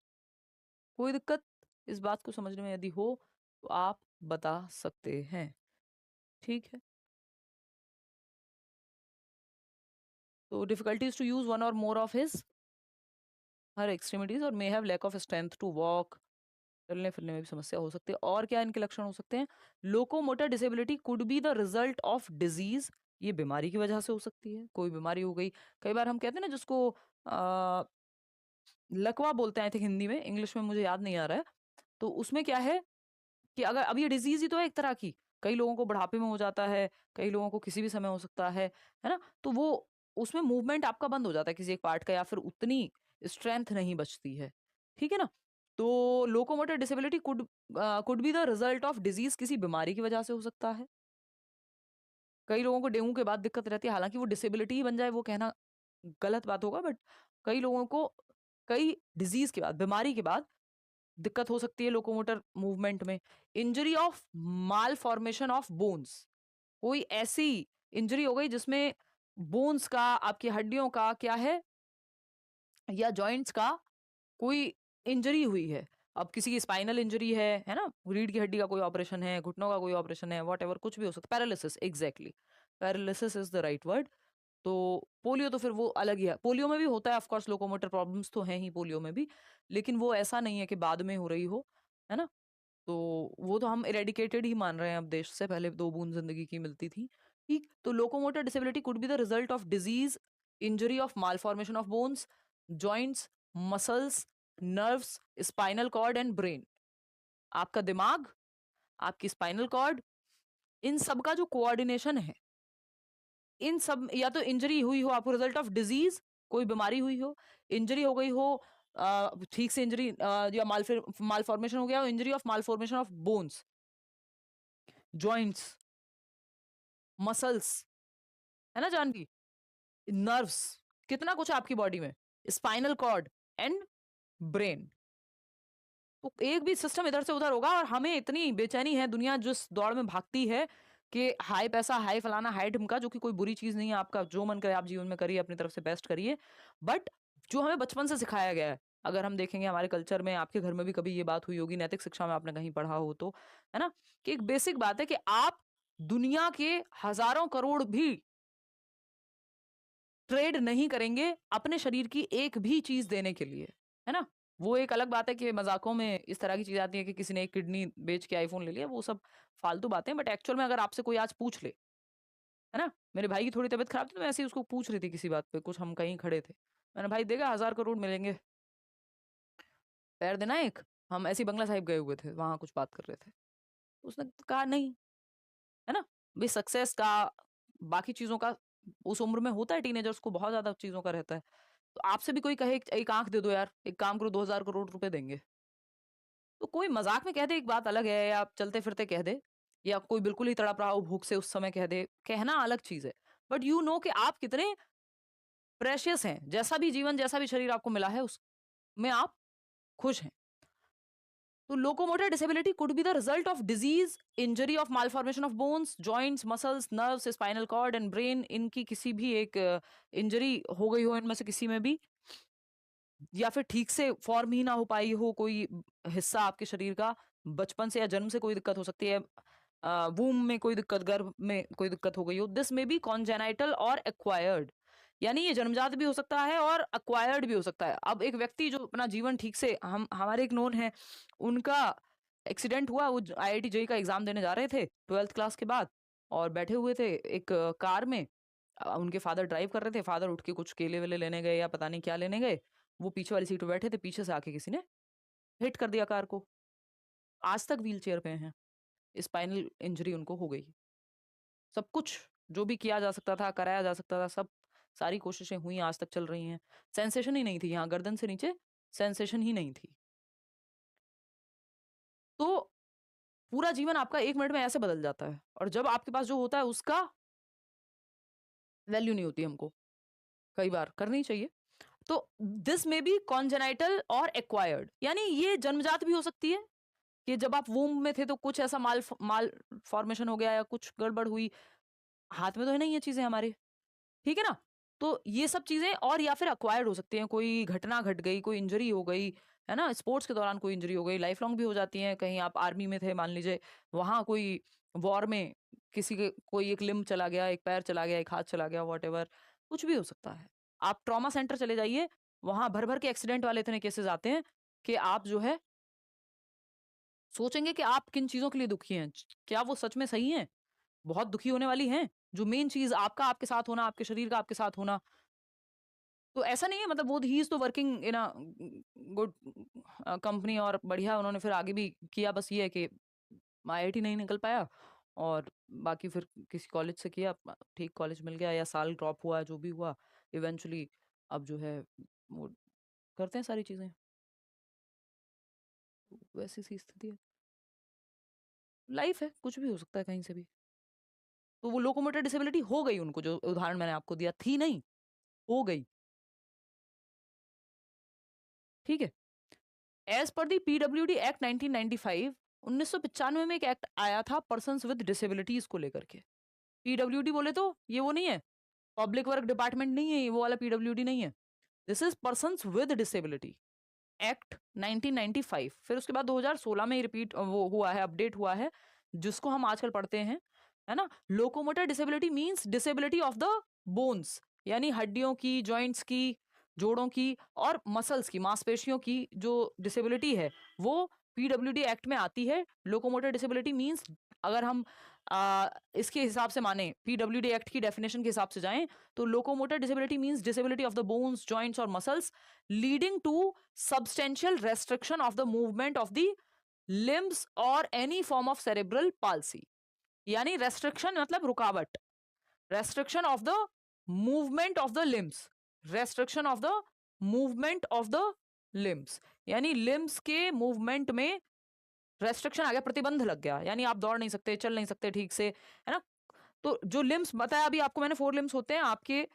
कोई दिक्कत इस बात को समझने में यदि हो तो आप बता सकते हैं। ठीक है? तो difficulties to use one or more of his her extremities और may have lack of strength to walk, चलने फिरने में भी समस्या हो सकती है। और क्या इनके लक्षण हो सकते हैं? Locomotor disability could be the result of disease, ये बीमारी की वजह से हो सकती है, कोई बीमारी हो गई। कई बार हम कहते हैं ना जिसको आ, लकवा बोलते हैं, आई थिंक हिंदी में, इंग्लिश में मुझे याद नहीं आ रहा है। तो उसमें क्या है कि अगर अब ये डिजीज ही तो है एक तरह की, कई लोगों को बुढ़ापे में हो जाता है, कई लोगों को किसी भी समय हो सकता है ना? तो वो उसमें मूवमेंट आपका बंद हो जाता है किसी एक पार्ट का, या फिर उतनी स्ट्रेंथ नहीं बचती है, ठीक है ना? तो locomotor disability could be the result of disease, किसी बीमारी की वजह से हो सकता है। कई लोगों को डेंगू के बाद दिक्कत रहती है, हालांकि वो डिसेबिलिटी ही बन जाए वो कहना गलत बात होगा, बट कई लोगों को कई डिजीज के बाद, बीमारी के बाद दिक्कत हो सकती है लोकोमोटर मूवमेंट में। Injury of mall formation of bones, कोई ऐसी इंजरी हो गई जिसमें बोन्स का, आपकी हड्डियों का क्या है, या जॉइंट्स का कोई इंजरी हुई है। अब किसी की स्पाइनल इंजरी है ना? रीढ़ की हड्डी का कोई ऑपरेशन है, घुटनों का कोई ऑपरेशन है, व्हाटएवर कुछ भी हो सकता है। Paralysis, exactly, paralysis is the right word. तो पोलियो तो फिर वो अलग ही है। पोलियो में भी होता है ऑफ कोर्स, लोकोमोटर प्रॉब्लम्स तो हैं ही पोलियो में भी, लेकिन वो ऐसा नहीं है कि बाद में हो रही हो, है ना? तो वो तो हम इरेडिकेटेड ही मान रहे हैं अब देश से, पहले 2 बूंद जिंदगी की मिलती थी, ठीक? तो locomotor disability could be the result of disease, injury of malformation of bones, joints, muscles, nerves, spinal cord and brain. आपका दिमाग, आपकी स्पाइनल कॉर्ड, इन सब का जो कोऑर्डिनेशन है, इन सब, या तो इंजरी हुई हो आपको रिजल्ट ऑफ डिजीज, कोई बीमारी हुई हो, इंजरी हो गई हो, ठीक से इंजरी, या मालफॉर्मेशन हो गया हो, injury of malformation of bones, joints, muscles, है ना जानवी, नर्व्स, कितना कुछ है आपकी बॉडी में, स्पाइनल कॉर्ड एंड ब्रेन। तो एक भी सिस्टम इधर से उधर होगा, और हमें इतनी बेचैनी है, दुनिया जिस दौड़ में भागती है कि हाई पैसा, हाई फलाना, हाई ढिमका, जो कि कोई बुरी चीज नहीं है, आपका जो मन करे आप जीवन में करिए, अपनी तरफ से बेस्ट करिए। बट जो हमें बचपन से सिखाया गया है, अगर हम देखेंगे हमारे कल्चर में, आपके घर में भी कभी ये बात हुई होगी, नैतिक शिक्षा में आपने कहीं पढ़ा हो तो, है ना, कि एक बेसिक बात है कि आप दुनिया के हजारों करोड़ भी ट्रेड नहीं करेंगे अपने शरीर की एक भी चीज देने के लिए, है ना? वो एक अलग बात है कि मजाकों में इस तरह की चीज आती है कि किसी ने एक किडनी बेच के आईफोन ले लिया, वो सब फालतू बातें, बट एक्चुअल में अगर आपसे कोई आज पूछ ले, है ना, मेरे भाई की थोड़ी तबीयत खराब थी तो मैं ऐसे ही उसको पूछ रही थी किसी बात पे, कुछ हम कहीं खड़े थे, मैंने, भाई देगा 1000 करोड़ मिलेंगे, पैर देना एक, हम ऐसे ही बंगला साहिब गए हुए थे, वहां कुछ बात कर रहे थे, उसने कहा नहीं, है ना? भाई सक्सेस का, बाकी चीजों का उस उम्र में होता है, टीनेजर्स को बहुत ज्यादा चीजों का रहता है। तो आपसे भी कोई कहे एक आंख दे दो यार, एक काम करो, 2000 करोड़ रुपए देंगे, तो कोई मजाक में कह दे एक बात अलग है, या आप चलते फिरते कह दे, या कोई बिल्कुल ही तड़प रहा हो भूख से उस समय कह दे, कहना अलग चीज है। बट यू नो कि आप कितने प्रेशियस हैं, जैसा भी जीवन, जैसा भी शरीर आपको मिला है, उसमें आप खुश हैं। तो locomotor disability could be the result of disease, injury of malformation of bones, joints, muscles, nerves, spinal cord and brain, इनकी किसी भी एक इंजरी हो गई हो इनमें से किसी में भी, या फिर ठीक से फॉर्म ही ना हो पाई हो कोई हिस्सा आपके शरीर का, बचपन से या जन्म से कोई दिक्कत हो सकती है, वूम में कोई दिक्कत, गर्भ में कोई दिक्कत हो गई हो, दिस में बी कॉन्जेनाइटल और एक्वायर्ड, यानी ये जन्मजात भी हो सकता है और अक्वायर्ड भी हो सकता है। अब एक व्यक्ति जो अपना जीवन ठीक से, हम हमारे एक नोन है, उनका एक्सीडेंट हुआ, वो आईआईटी जेई का एग्जाम देने जा रहे थे 12th क्लास के बाद, और बैठे हुए थे एक कार में, उनके फादर ड्राइव कर रहे थे, फादर उठ के कुछ केले वेले लेने गए या पता नहीं क्या लेने गए, वो पीछे वाली सीट पे बैठे थे, पीछे से आके किसी ने हिट कर दिया कार को, आज तक व्हील चेयर पे हैं, स्पाइनल इंजरी उनको हो गई। सब कुछ जो भी किया जा सकता था, कराया जा सकता था, सब सारी कोशिशें हुई, आज तक चल रही हैं, सेंसेशन ही नहीं थी यहाँ, गर्दन से नीचे सेंसेशन ही नहीं थी। तो पूरा जीवन आपका 1 मिनट में ऐसे बदल जाता है, और जब आपके पास जो होता है उसका वैल्यू नहीं होती हमको, कई बार करनी चाहिए। तो दिस में बी कॉन्जेनाइटल और एक्वायर्ड, यानी ये जन्मजात भी हो सकती है कि जब आप वूम में थे तो कुछ ऐसा माल माल फॉर्मेशन हो गया, या कुछ गड़बड़ हुई, हाथ में तो है नहीं ये चीजें हमारे, ठीक है ना? तो ये सब चीजें, और या फिर अक्वायर्ड हो सकती हैं, कोई घटना घट गई, कोई इंजरी हो गई, है ना, स्पोर्ट्स के दौरान कोई इंजरी हो गई, लाइफ लॉन्ग भी हो जाती है, कहीं आप आर्मी में थे मान लीजिए, वहां कोई वॉर में किसी के कोई एक लिम्ब चला गया, एक पैर चला गया, एक हाथ चला गया, वॉट कुछ भी हो सकता है। आप ट्रॉमा सेंटर चले जाइए, वहां भर भर के एक्सीडेंट वाले इतने केसेस आते हैं कि आप जो है सोचेंगे कि आप किन चीजों के लिए दुखी हैं, क्या वो सच में सही हैं, बहुत दुखी होने वाली हैं, जो मेन चीज आपका आपके साथ होना, आपके शरीर का आपके साथ होना। तो ऐसा नहीं है, मतलब वो ही इज तो working in a good company, और बढ़िया उन्होंने फिर आगे भी किया, बस ये है कि आईआईटी नहीं निकल पाया, और बाकी फिर किसी कॉलेज से किया, ठीक कॉलेज मिल गया या साल ड्रॉप हुआ, जो भी हुआ इवेंचुअली अब जो है वो करते हैं सारी चीज़ें। वैसी सी स्थिति है, लाइफ है, कुछ भी हो सकता है कहीं से भी। तो वो लोकोमोटर डिसेबिलिटी हो गई उनको, जो उदाहरण मैंने आपको दिया, थी नहीं, हो गई। ठीक है। एज पर दी पीडब्ल्यूडी एक्ट 1995, 1995 में एक एक्ट आया था पर्सन्स विद डिसेबिलिटीज को लेकर के। पीडब्ल्यूडी बोले तो ये वो नहीं है, पब्लिक वर्क डिपार्टमेंट नहीं है, ये वो वाला पीडब्ल्यूडी नहीं है। This is persons with disability act 1995। फिर उसके बाद 2016 में रिपीट वो हुआ है, अपडेट हुआ है, जिसको हम आजकल पढ़ते हैं, है ना। Locomotor disability means disability of the bones, यानी हड्डियों की, जॉइंट्स की, जोड़ों की और मसल्स की, मांसपेशियों की जो डिसेबिलिटी है वो पीडब्ल्यूडी एक्ट में आती है। लोकोमोटर डिसेबिलिटी मींस, अगर हम इसके हिसाब से माने, पीडब्ल्यूडी एक्ट की डेफिनेशन के हिसाब से जाएं, तो locomotor disability means disability of the bones, joints और muscles leading to substantial restriction of the movement of the limbs or any form of cerebral palsy। यानी restriction मतलब रुकावट, restriction of the movement of the limbs, restriction of the movement of the limbs, यानी limbs के movement में restriction आ गया, प्रतिबंध लग गया, यानी आप दौड़ नहीं सकते, चल नहीं सकते ठीक से, है ना। तो जो limbs बताया अभी आपको मैंने, 4 limbs होते हैं आपके,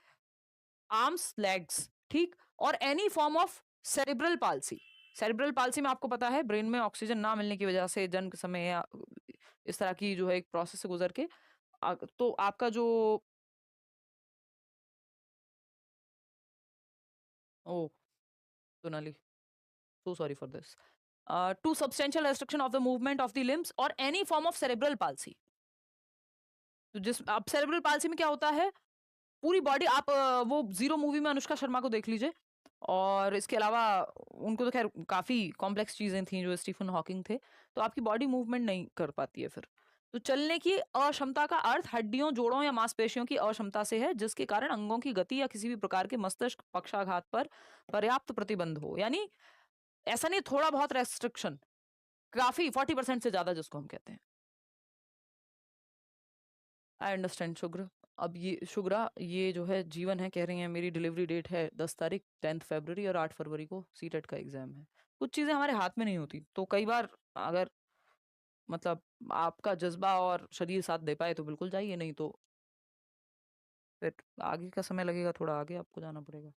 आर्म्स, लेग्स, ठीक, और any form of cerebral palsy. Cerebral palsy में आपको पता है ब्रेन में ऑक्सीजन ना मिलने की वजह से जन्म के समय या इस तरह की जो है एक प्रोसेस से गुजर के तो आपका जो, ओ Sonali, so sorry for this, to substantial restriction of the movement of the limbs or any form of cerebral palsy। तो जिस अब सेरेब्रल पाल्सी में क्या होता है, पूरी बॉडी, आप वो जीरो मूवी में अनुष्का शर्मा को देख लीजिए, और इसके अलावा उनको तो खैर काफी कॉम्प्लेक्स चीजें थी जो स्टीफन हॉकिंग थे, तो आपकी बॉडी मूवमेंट नहीं कर पाती है फिर। तो चलने की अक्षमता का अर्थ हड्डियों, जोड़ों या मांसपेशियों की अक्षमता से है, जिसके कारण अंगों की गति या किसी भी प्रकार के मस्तिष्क पक्षाघात पर पर्याप्त प्रतिबंध हो। यानी ऐसा नहीं थोड़ा बहुत रेस्ट्रिक्शन, काफी 40% से ज्यादा जिसको हम कहते हैं। आई अंडरस्टैंड शुक्र। अब ये शुक्रा, ये जो है जीवन है, कह रही हैं मेरी डिलीवरी डेट है 10 तारीख, 10 फरवरी, और 8 फरवरी को सीटेट का एग्जाम है। कुछ चीजें हमारे हाथ में नहीं होती, तो कई बार अगर मतलब आपका जज्बा और शरीर साथ दे पाए तो बिल्कुल जाइए, नहीं तो फिर आगे का समय लगेगा, थोड़ा आगे आपको जाना पड़ेगा।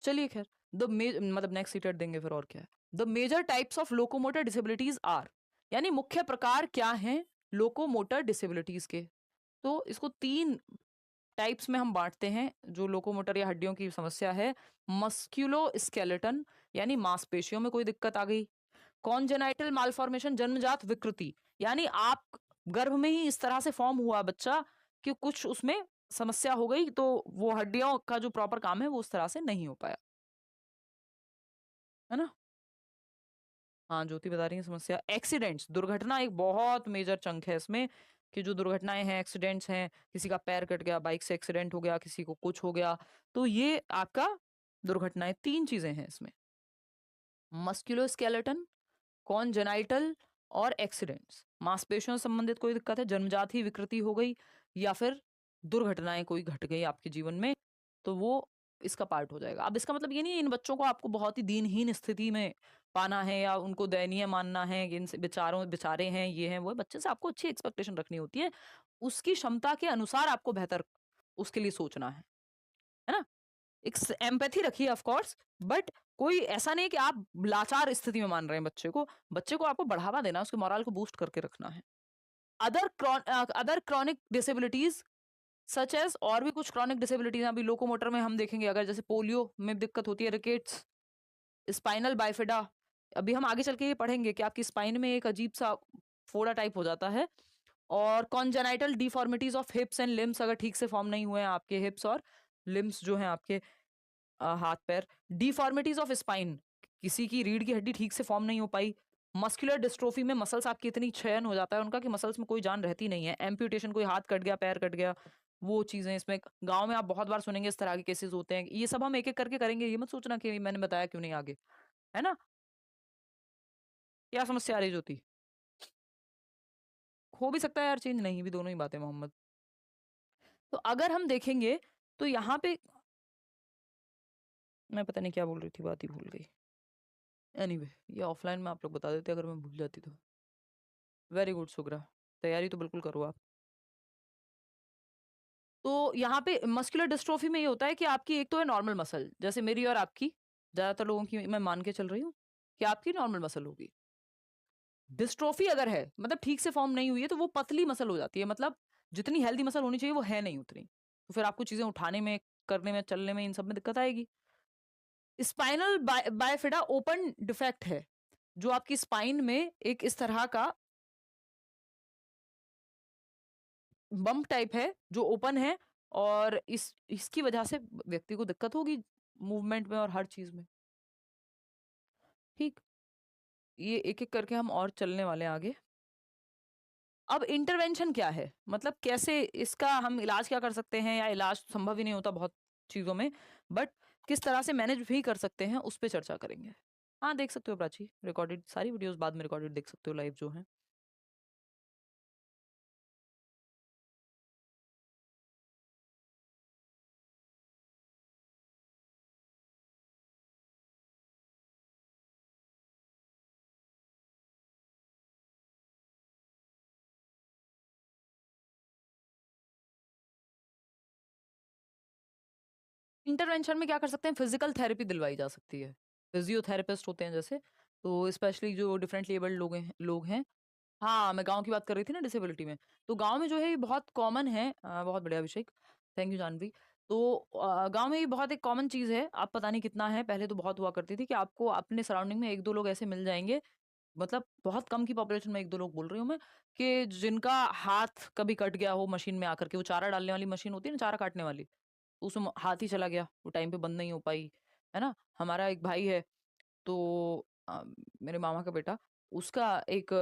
चलिए खैर, मतलब नेक्स्ट सीटेट देंगे फिर, और क्या है। The major types of locomotor disabilities are, यानी मुख्य प्रकार क्या हैं लोकोमोटर डिसेबिलिटीज के। तो इसको 3 टाइप्स में हम बांटते हैं, जो लोकोमोटर या हड्डियों की समस्या है। मस्क्यूलो स्केलेटन, यानी मांसपेशियों में कोई दिक्कत आ गई। कॉन्जेनाइटल मालफॉर्मेशन, जन्मजात विकृति, यानी आप गर्भ में ही इस तरह से फॉर्म हुआ बच्चा कि कुछ उसमें समस्या हो गई, तो वो हड्डियों का जो प्रॉपर काम है वो उस तरह से नहीं हो पाया, है ना। हाँ, ज्योति बता रही है समस्या। एक्सीडेंट्स, दुर्घटना एक बहुत मेजर चंक है इसमें, कि जो दुर्घटनाएं हैं, एक्सीडेंट्स हैं, किसी का पैर कट गया, बाइक से एक्सीडेंट हो गया, किसी को कुछ हो गया, तो ये आपका दुर्घटनाएं। 3 चीजें हैं इसमें, मस्कुलोस्केलेटन, कॉन्जेनाइटल और एक्सीडेंट्स। मांसपेशियों से संबंधित कोई दिक्कत है, जन्मजात ही विकृति हो गई, या फिर दुर्घटनाएं कोई घट गई आपके जीवन में, तो वो इसका पार्ट हो जाएगा। अब इसका मतलब ये नहीं है इन बच्चों को आपको बहुत ही दीनहीन स्थिति में पाना है या उनको दयनीय मानना है कि इनसे बेचारों बेचारे हैं, ये हैं वो हैं। बच्चे से आपको अच्छी एक्सपेक्टेशन रखनी होती है, उसकी क्षमता के अनुसार आपको बेहतर उसके लिए सोचना है ना। एक एम्पैथी रखिए ऑफ कोर्स, बट कोई ऐसा नहीं कि आप लाचार स्थिति में मान रहे हैं बच्चे को। बच्चे को आपको बढ़ावा देना है, उसके मोरल को बूस्ट करके रखना है। Other chronic disabilities such as, और भी कुछ क्रॉनिक डिसेबिलिटीज अभी लोकोमोटर में हम देखेंगे, अगर जैसे पोलियो में दिक्कत होती है, रिकेट्स, स्पाइनल बाइफिडा, अभी हम आगे चल के ये पढ़ेंगे कि आपकी स्पाइन में एक अजीब सा फोड़ा टाइप हो जाता है। और congenital deformities of हिप्स and limbs, अगर ठीक से फॉर्म नहीं हुए हैं आपके हिप्स और लिम्स जो हैं आपके हाथ पैर। डिफॉर्मिटीज ऑफ स्पाइन, किसी की रीढ़ की हड्डी ठीक से फॉर्म नहीं हो पाई। मस्कुलर डिस्ट्रोफी में मसल्स आपकी इतनी क्षयन हो जाता है उनका कि मसल्स में कोई जान रहती नहीं है। एम्प्यूटेशन, कोई हाथ कट गया, पैर कट गया, वो चीजें इसमें गांव में आप बहुत बार सुनेंगे इस तरह के केसेस होते हैं। ये सब हम एक एक करके करेंगे, ये मत सोचना कि मैंने बताया क्यों नहीं आगे, है ना। क्या समस्या आ रही ज्योति? हो भी सकता है यार चेंज, नहीं भी, दोनों ही बातें मोहम्मद। तो अगर हम देखेंगे तो यहाँ पे मैं पता नहीं क्या बोल रही थी, बात ही भूल गई। एनीवे ये ऑफलाइन में आप लोग बता देते अगर मैं भूल जाती तो। वेरी गुड सुग्रा, तैयारी तो बिल्कुल करो आप। तो यहाँ पे मस्कुलर डिस्ट्रोफी में ये होता है कि आपकी एक तो है नॉर्मल मसल, जैसे मेरी और आपकी, ज्यादातर लोगों की मैं मान के चल रही हूँ कि आपकी नॉर्मल मसल होगी। डिस्ट्रोफी अगर है मतलब ठीक से फॉर्म नहीं हुई है तो वो पतली मसल हो जाती है, मतलब जितनी हेल्दी मसल होनी चाहिए वो है नहीं उतनी, तो फिर आपको चीजें उठाने में, करने में, चलने में, इन सब में दिक्कत आएगी। स्पाइनल बायफिडा ओपन डिफेक्ट है, जो आपकी स्पाइन में एक इस तरह का बम्प टाइप है जो ओपन है, और इसकी वजह से व्यक्ति को दिक्कत होगी मूवमेंट में और हर चीज में। ठीक, ये एक एक करके हम और चलने वाले हैं आगे। अब इंटरवेंशन क्या है, मतलब कैसे इसका हम इलाज क्या कर सकते हैं, या इलाज तो संभव ही नहीं होता बहुत चीजों में, बट किस तरह से मैनेज भी कर सकते हैं उस पर चर्चा करेंगे। हाँ देख सकते हो प्राची, रिकॉर्डेड सारी वीडियोस बाद में रिकॉर्डेड देख सकते हो, लाइव जो है। इंटरवेंशन में क्या कर सकते हैं, फिजिकल थेरेपी दिलवाई जा सकती है, फिजियोथेरेपिस्ट होते हैं जैसे, तो स्पेशली जो डिफरेंटली एबल्ड लोग हैं। हाँ, मैं गाँव की बात कर रही थी ना डिसेबिलिटी में। तो गाँव में जो है ये बहुत कॉमन है, बहुत बढ़िया अभिषेक, थैंक यू जानवी। तो गाँव में ये बहुत एक कॉमन चीज़ है, अब पता नहीं कितना है, पहले तो बहुत हुआ करती थी कि आपको अपने सराउंडिंग में 1-2 लोग ऐसे मिल जाएँगे, मतलब बहुत कम की पॉपुलेशन में 1-2 लोग बोल रही हूँ मैं, कि जिनका हाथ कभी कट गया हो मशीन में आकर के, वो चारा डालने वाली मशीन होती है ना, चारा काटने वाली, उसमें हाथ ही चला गया, वो टाइम पे बंद नहीं हो पाई, है ना? हमारा एक भाई है, तो मेरे मामा का बेटा, उसका एक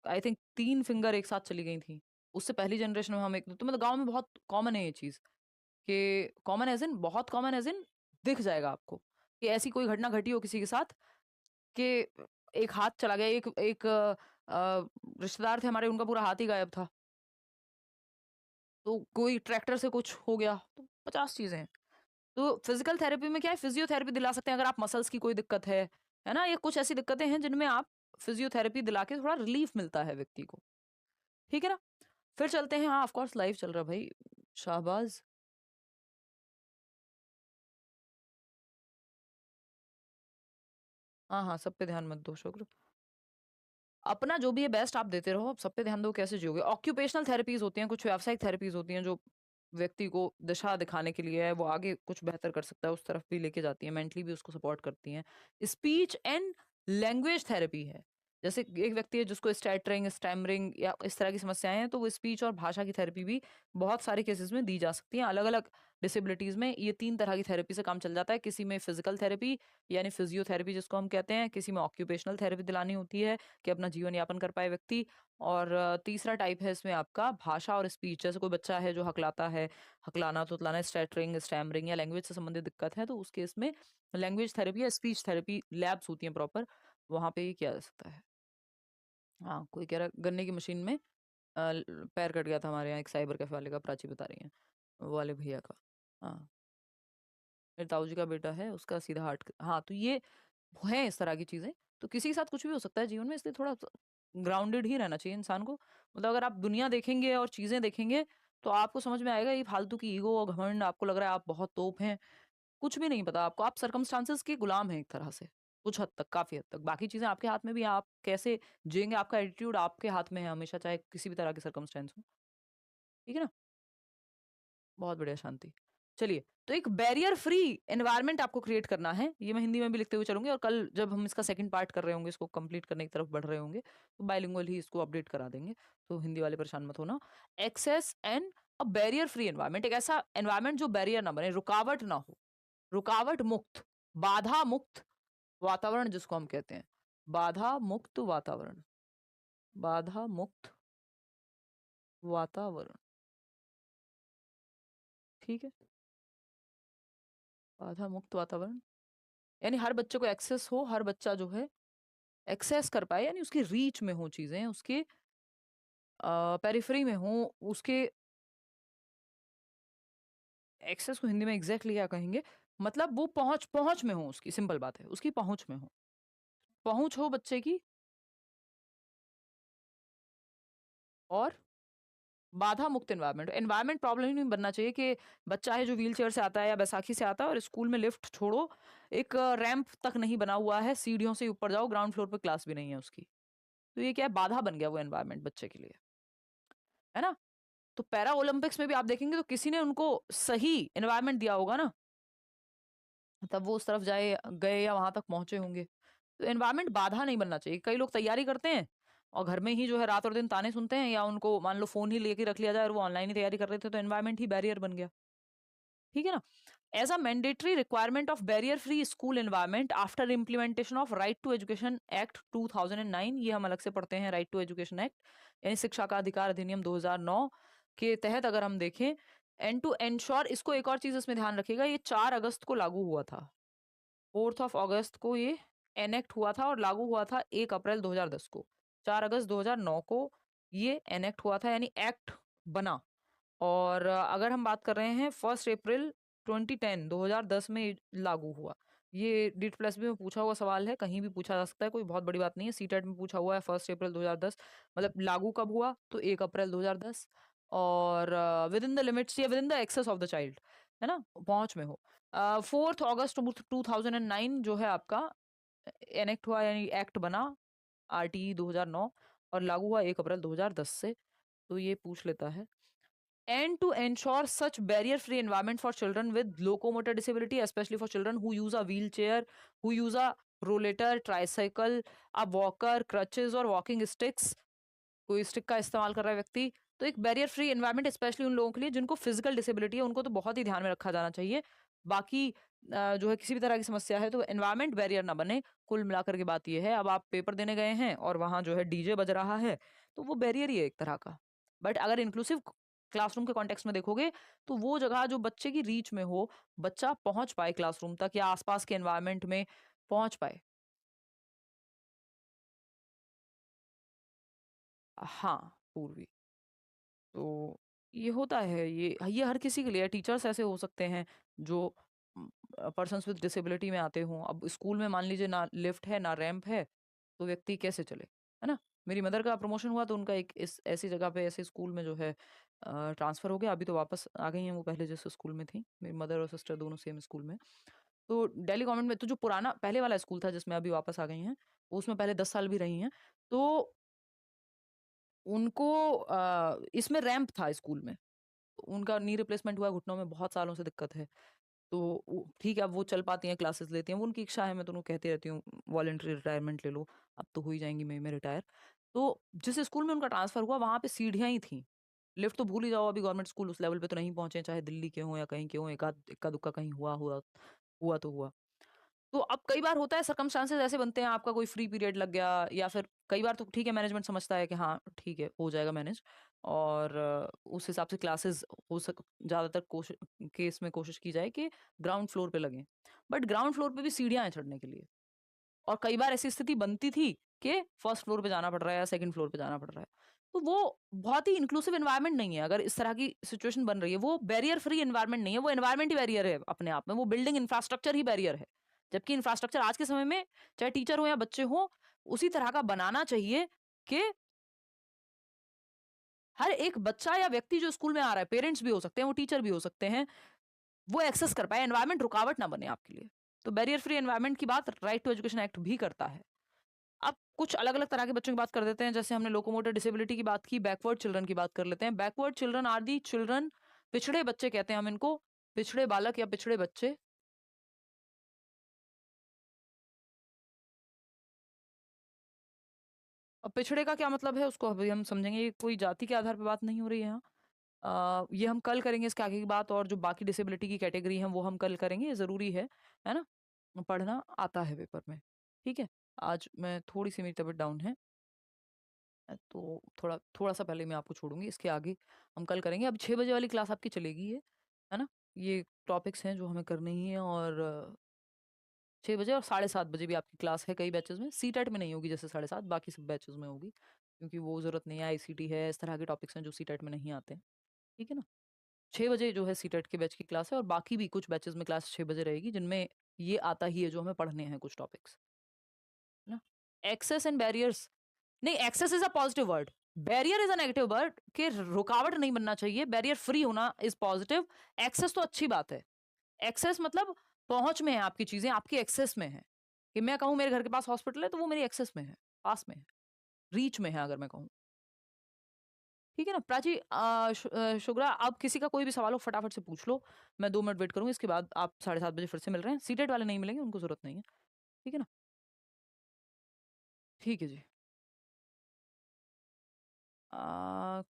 आई थिंक 3 फिंगर एक साथ चली गई थी। उससे पहली जनरेशन में हम एक तो मतलब गाँव में बहुत कॉमन है ये चीज़, कि कॉमन एज़ इन बहुत कॉमन एज़ इन दिख जाएगा आपको, कि ऐसी कोई घटना घटी हो किसी के साथ कि एक हाथ चला गया, एक एक रिश्तेदार थे हमारे, उनका पूरा हाथ ही गायब था। तो कोई ट्रैक्टर से कुछ हो गया, तो 50 चीज़ें हैं। तो फिजिकल थेरेपी में क्या है, फिजियोथेरेपी दिला सकते हैं अगर आप मसल्स की कोई दिक्कत है ना? ये कुछ ऐसी दिक्कतें हैं जिनमें आप फिजियोथेरेपी दिला के थोड़ा रिलीफ मिलता है व्यक्ति को, ठीक है ना? फिर चलते हैं, हाँ ऑफ कोर्स लाइव चल रहा है भाई, शाहबाज। हाँ, हाँ, सब पे ध्यान मत दो शुक्र। अपना जो भी है बेस्ट आप देते रहो, अब सब पे ध्यान दो कैसे जियोगे? ऑक्यूपेशनल थेरेपीज़ होती हैं, कुछ व्यावसायिक थेरेपीज़ होती हैं जो व्यक्ति को दिशा दिखाने के लिए है, वो आगे कुछ बेहतर कर सकता है, उस तरफ भी लेके जाती हैं, मेंटली भी उसको सपोर्ट करती हैं। स्पीच एंड लैंग्वेज थेरेपी है। जैसे एक व्यक्ति है जिसको स्टैटरिंग, स्टैमरिंग या इस तरह की समस्याएँ हैं, तो वो स्पीच और भाषा की थेरेपी भी बहुत सारे केसेज़ में दी जा सकती हैं। अलग-अलग डिसेबिलिटीज़ में ये 3 तरह की थेरेपी से काम चल जाता है। किसी में फिजिकल थेरेपी यानी फिजियोथेरेपी जिसको हम कहते हैं, किसी में ऑक्यूपेशनल थेरेपी दिलानी होती है कि अपना जीवन यापन कर पाए व्यक्ति, और तीसरा टाइप है इसमें आपका भाषा और स्पीच, जैसे कोई बच्चा है जो हकलाता है, हकलाना तुतलाना, स्टैटरिंग, स्टैमरिंग या लैंग्वेज से संबंधित दिक्कत है, तो उस केस में लैंग्वेज थेरेपी या स्पीच थेरेपी लैब्स होती हैं प्रॉपर, वहाँ पे ये किया जा सकता है। हाँ, कोई कह रहा है गन्ने की मशीन में पैर कट गया था हमारे यहाँ एक साइबर कैफे वाले का, प्राची बता रही हैं, वो वाले भैया का। हाँ, मेरे ताऊ जी का बेटा है, उसका सीधा हार्ट, हाँ, तो ये हैं इस तरह की चीज़ें। तो किसी के साथ कुछ भी हो सकता है जीवन में, इसलिए थोड़ा स ग्राउंडेड ही रहना चाहिए इंसान को। मतलब अगर आप दुनिया देखेंगे और चीज़ें देखेंगे, तो आपको समझ में आएगा ये फालतू की ईगो और घमंड, आपको लग रहा है आप बहुत तोप हैं। कुछ भी नहीं पता आपको, आप सर्कमस्टांसेस के गुलाम हैं एक तरह से, कुछ हद तक, काफ़ी हद तक। बाकी चीज़ें आपके हाथ में भी हैं, आप कैसे जिएँगे, आपका एटीट्यूड आपके हाथ में है हमेशा, चाहे किसी भी तरह के सर्कमस्टेंस हो। ठीक है ना? बहुत बढ़िया शांति। चलिए, तो एक बैरियर फ्री एनवायरनमेंट आपको क्रिएट करना है। ये मैं हिंदी में भी लिखते हुए चलूँगी, और कल जब हम इसका सेकंड पार्ट कर रहे होंगे, इसको कंप्लीट करने की तरफ बढ़ रहे होंगे, तो बाइलिंगुअल ही इसको अपडेट करा देंगे। तो हिंदी वाले परेशान मत होना। Access and a barrier free environment, एक ऐसा एनवायरनमेंट जो बैरियर ना बने, रुकावट ना हो, रुकावट मुक्त, बाधा मुक्त वातावरण जिसको हम कहते हैं। बाधा मुक्त वातावरण, बाधा मुक्त वातावरण, ठीक है? बाधा मुक्त वातावरण यानी हर बच्चे को एक्सेस हो, हर बच्चा जो है एक्सेस कर पाए, यानी उसकी रीच में हो चीज़ें, उसके पेरिफेरी में हूँ, उसके एक्सेस को हिंदी में एग्ज़ैक्टली क्या कहेंगे? मतलब वो पहुँच पहुँच में हूँ उसकी, सिंपल बात है, उसकी पहुँच में हूँ। पहुँच हो बच्चे की और बाधा मुक्त एनवायरनमेंट। एनवायरनमेंट प्रॉब्लम ही नहीं बनना चाहिए कि बच्चा है जो व्हीलचेयर से आता है या बैसाखी से आता है और स्कूल में लिफ्ट छोड़ो, एक रैंप तक नहीं बना हुआ है, सीढ़ियों से ऊपर जाओ, ग्राउंड फ्लोर पे क्लास भी नहीं है उसकी। तो ये क्या है, बाधा बन गया वो एनवायरनमेंट बच्चे के लिए, है ना? तो पैरा ओलंपिक्स में भी आप देखेंगे तो किसी ने उनको सही एनवायरनमेंट दिया होगा ना, तब वो उस तरफ जाए गए या वहां तक पहुंचे होंगे। तो एनवायरनमेंट बाधा नहीं बनना चाहिए। कई लोग तैयारी करते हैं और घर में ही जो है रात और दिन ताने सुनते हैं, या उनको मान लो फोन ही लेके रख लिया जाए और वो ऑनलाइन ही तैयारी कर रहे थे, तो एनवायरनमेंट ही बैरियर बन गया। ठीक है ना? As a mandatory requirement of barrier free school environment after implementation of right to education act 2009, ये हम अलग से पढ़ते हैं, राइट टू एजुकेशन एक्ट यानी शिक्षा का अधिकार अधिनियम 2009 के तहत अगर हम देखें, एंड टू एंश्योर, इसको एक और चीज इसमें ध्यान रखिएगा, ये 4 अगस्त को लागू हुआ था। 4 अगस्त को ये एनेक्ट हुआ था और लागू हुआ था 1 अप्रैल 2010 को। 4 अगस्त 2009 को ये एनेक्ट हुआ था, यानी एक्ट बना। और अगर हम बात कर रहे हैं 1 अप्रैल 2010 2010 में ये लागू हुआ। ये डीट प्लस बी में पूछा हुआ सवाल है, कहीं भी पूछा जा सकता है, कोई बहुत बड़ी बात नहीं है। सीटेट में पूछा हुआ है 1 अप्रैल 2010, मतलब लागू कब हुआ, तो 1 अप्रैल 2010। और विद इन द लिमिट्स या within the access of the child, है ना, पहुंच में हो। 4 अगस्त 2009 जो है आपका एनेक्ट हुआ, यानी एक्ट बना, आरटीई 2009, और लागू हुआ 1 अप्रैल 2010 से। तो ये पूछ लेता है, and to ensure such barrier free environment for children with locomotor disability, especially for children who use a wheelchair, who use a rollator, tricycle, a walker, crutches और walking sticks, कोई स्टिक का इस्तेमाल कर रहा है व्यक्ति, तो एक बैरियर फ्री एनवायरनमेंट स्पेशली उन लोगों के लिए जिनको फिजिकल डिसेबिलिटी है, उनको तो बहुत ही ध्यान में रखा जाना चाहिए। बाकी जो है किसी भी तरह की समस्या है तो एनवायरनमेंट बैरियर ना बने। कुल मिलाकर के बात ये है, अब आप पेपर देने गए हैं और वहां जो है डीजे बज रहा है, तो वो बैरियर ही है एक तरह का। बट अगर इंक्लूसिव क्लासरूम के कॉन्टेक्स्ट में देखोगे, तो वो जगह जो बच्चे की रीच में हो, बच्चा पहुंच पाए क्लासरूम तक या आसपास के एनवायरनमेंट में पहुंच पाए। हाँ, पूर्वी। तो ये होता है, ये हर किसी के लिए है। टीचर्स ऐसे हो सकते हैं जो पर्सन्स विद डिसेबिलिटी में आते हों। अब स्कूल में मान लीजिए ना लिफ्ट है ना रैंप है, तो व्यक्ति कैसे चले, है ना? मेरी मदर का प्रमोशन हुआ तो उनका एक इस ऐसी जगह पे ऐसे स्कूल में जो है ट्रांसफर हो गया। अभी तो वापस आ गई हैं वो पहले जिस स्कूल में थी। मेरी मदर और सिस्टर दोनों सेम स्कूल में। तो दिल्ली गवर्नमेंट में तो जो पुराना पहले वाला स्कूल था जिसमें अभी वापस आ गई हैं, उसमें पहले 10 साल भी रही हैं। तो उनको इसमें रैंप था स्कूल में। उनका नी रिप्लेसमेंट हुआ, घुटनों में बहुत सालों से दिक्कत है। तो ठीक है, अब वो चल पाती हैं, क्लासेस लेती हैं, वो उनकी इच्छा है, मैं तो उनको कहती रहती हूँ वॉलंटरी रिटायरमेंट ले लो, अब तो हो ही जाएँगी मई में रिटायर। तो जिस स्कूल में उनका ट्रांसफ़र हुआ वहाँ पे सीढ़ियाँ ही थीं। लिफ्ट तो भूल ही जाओ, अभी गवर्नमेंट स्कूल उस लेवल पे तो नहीं पहुँचे, चाहे दिल्ली के हों या कहीं के हों, एकाध इक्का-दुक्का कहीं हुआ तो हुआ। तो अब कई बार होता है सर्कमस्टांसेस ऐसे बनते हैं, आपका कोई फ्री पीरियड लग गया या फिर कई बार तो ठीक है, मैनेजमेंट समझता है कि हाँ ठीक है हो जाएगा मैनेज, और उस हिसाब से क्लासेस हो सक ज़्यादातर कोशिश केस में कोशिश की जाए कि ग्राउंड फ्लोर पे लगें। बट ग्राउंड फ्लोर पे भी सीढ़ियाँ हैं चढ़ने के लिए, और कई बार ऐसी स्थिति बनती थी कि फर्स्ट फ्लोर पे जाना पड़ रहा है या सेकंड फ्लोर पे जाना पड़ रहा है। तो वो बहुत ही इंक्लूसिव एनवायरनमेंट नहीं है। अगर इस तरह की सिचुएशन बन रही है, वो बैरियर फ्री एनवायरनमेंट नहीं है, वो एनवायरनमेंट ही बैरियर है अपने आप में, वो बिल्डिंग इंफ्रास्ट्रक्चर ही बैरियर है। जबकि इंफ्रास्ट्रक्चर आज के समय में चाहे टीचर हो या बच्चे हो, उसी तरह का बनाना चाहिए कि हर एक बच्चा या व्यक्ति जो स्कूल में आ रहा है, पेरेंट्स भी हो सकते हैं, वो टीचर भी हो सकते हैं, वो एक्सेस कर पाए, एनवायरनमेंट रुकावट ना बने आपके लिए। तो बैरियर फ्री एनवायरनमेंट की बात राइट टू एजुकेशन एक्ट भी करता है। अब कुछ अलग-अलग तरह के बच्चों की बात कर देते हैं, जैसे हमने लोकोमोटर डिसेबिलिटी की बात की, बैकवर्ड चिल्ड्रन की बात कर लेते हैं। Backward children are the children, पिछड़े बच्चे कहते हैं हम इनको, पिछड़े बालक या पिछड़े बच्चे। अब पिछड़े का क्या मतलब है उसको अभी हम समझेंगे, ये कोई जाति के आधार पे बात नहीं हो रही है यहाँ। ये हम कल करेंगे इसके आगे की बात, और जो बाकी डिसेबिलिटी की कैटेगरी है वो हम कल करेंगे, ये ज़रूरी है ना? पढ़ना आता है पेपर में, ठीक है? आज मैं थोड़ी-सी मेरी तबीयत डाउन है। तो थोड़ा-सा पहले मैं आपको छोड़ूँगी, इसके आगे हम कल करेंगे। अब 6 बजे वाली क्लास आपकी चलेगी ये, है ना? ये टॉपिक्स हैं जो हमें करने ही हैं, और 6 बजे और 7:30 बजे भी आपकी क्लास है कई बैचेज़ में। सीटेट में नहीं होगी जैसे 7:30, बाकी सब बैचेज़ में होगी। क्योंकि वो ज़रूरत नहीं है, आईसीटी है, इस तरह के टॉपिक्स हैं जो सीटेट में नहीं आते हैं, ठीक है ना? 6 बजे जो है सीटेट के बैच की क्लास है और बाकी भी कुछ बैचेज़ में क्लास 6 बजे रहेगी जिनमें ये आता ही है जो हमें पढ़ने हैं कुछ टॉपिक्स, है ना? एक्सेस एंड बैरियर्स नहीं, access is a positive word, barrier is a negative word कि रुकावट नहीं बनना चाहिए, बैरियर फ्री होना इज़ पॉजिटिव, एक्सेस तो अच्छी बात है। एक्सेस मतलब पहुँच में है आपकी चीज़ें, आपकी एक्सेस में है, कि मैं कहूँ मेरे घर के पास हॉस्पिटल है तो वो मेरी एक्सेस में है, पास में है, रीच में है अगर मैं कहूँ। ठीक है ना? प्राची शुक्ला आप किसी का कोई भी सवाल हो फटाफट से पूछ लो, मैं 2 मिनट वेट करूँगी इसके बाद आप 7:30 बजे फिर से मिल रहे हैं, सीटेट वाले नहीं मिलेंगे उनको ज़रूरत नहीं है, ठीक है ना? ठीक है जी।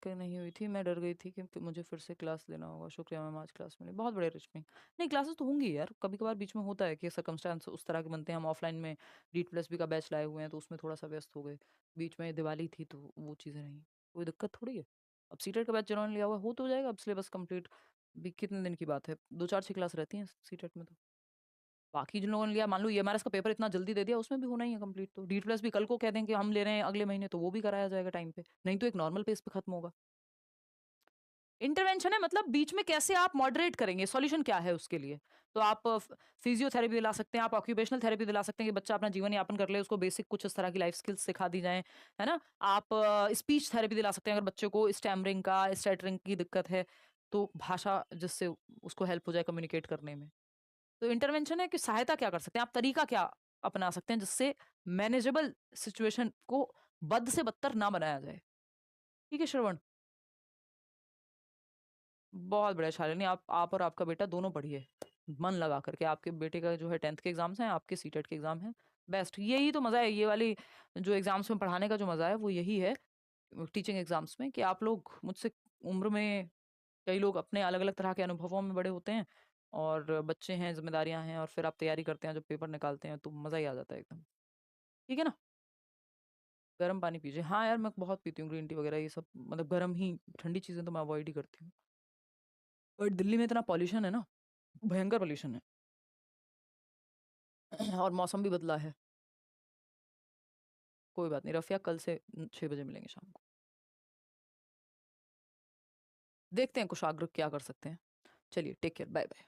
कि नहीं हुई थी, मैं डर गई थी कि मुझे फिर से क्लास लेना होगा, शुक्रिया मैम आज क्लास मिली, बहुत बढ़िया रश्मि। नहीं क्लासेस तो होंगी यार, कभी-कभार बीच में होता है कि सर्कमस्टेंस उस तरह के बनते हैं, हम ऑफलाइन में रीड प्लस बी का बैच लाए हुए हैं तो उसमें थोड़ा-सा व्यस्त हो गए, बीच में दिवाली थी तो वो चीज़ें रहीं, कोई दिक्कत थोड़ी है। अब सीटेट का बैच जिन्होंने लिया हुआ है, हो तो जाएगा अब सिलेबस कंप्लीट, अभी कितने दिन की बात है, 2-4-6 क्लास रहती हैं सीटेट में तो। बाकी जिन लोगों ने लिया मान लो ईएमआरएस का पेपर इतना जल्दी दे दिया उसमें भी होना ही है कंप्लीट तो डी प्लस भी कल को कह दें कि हम ले रहे हैं अगले महीने तो वो भी कराया जाएगा टाइम पे नहीं तो एक नॉर्मल पेस पे खत्म होगा इंटरवेंशन है मतलब बीच में कैसे आप मॉडरेट करेंगे सॉल्यूशन क्या है उसके लिए तो आप फिजियोथेरेपी दिला सकते हैं आप ऑक्यूपेशनल थेरेपी दिला सकते हैं कि बच्चा अपना जीवन यापन कर ले उसको बेसिक कुछ इस तरह की लाइफ स्किल्स सिखा दी जाए है ना आप स्पीच थेरेपी दिला सकते हैं अगर बच्चे को स्टैमरिंग का स्टैटरिंग की दिक्कत है तो भाषा जिससे उसको हेल्प हो जाए कम्युनिकेट करने में तो इंटरवेंशन है कि सहायता क्या कर सकते हैं आप तरीका क्या अपना सकते हैं जिससे मैनेजेबल सिचुएशन को बद से बदतर ना बनाया जाए ठीक है श्रवण बहुत बढ़िया शालिनी आप और आपका बेटा दोनों पढ़िए मन लगा करके आपके बेटे का जो है 10th के एग्जाम्स हैं आपके सीटेट के एग्जाम हैं बेस्ट यही तो मजा है ये वाली जो एग्जाम्स में पढ़ाने का जो मजा है वो यही है टीचिंग एग्जाम्स में कि आप लोग मुझसे उम्र में कई लोग अपने अलग अलग तरह के अनुभवों में बड़े होते हैं और बच्चे हैं जिम्मेदारियां हैं और फिर आप तैयारी करते हैं जब पेपर निकालते हैं तो मजा ही आ जाता है एकदम ठीक है ना गर्म पानी पीजिए हाँ यार मैं बहुत पीती हूँ ग्रीन टी वगैरह ये सब मतलब गर्म ही ठंडी चीजें तो मैं अवॉइड ही करती हूँ बट दिल्ली में इतना पॉल्यूशन है ना भयंकर पॉल्यूशन है और मौसम भी बदला है कोई बात नहीं रफिया कल से 6 बजे मिलेंगे शाम को देखते हैं कुछ आग्रह क्या कर सकते हैं चलिए टेक केयर बाय बाय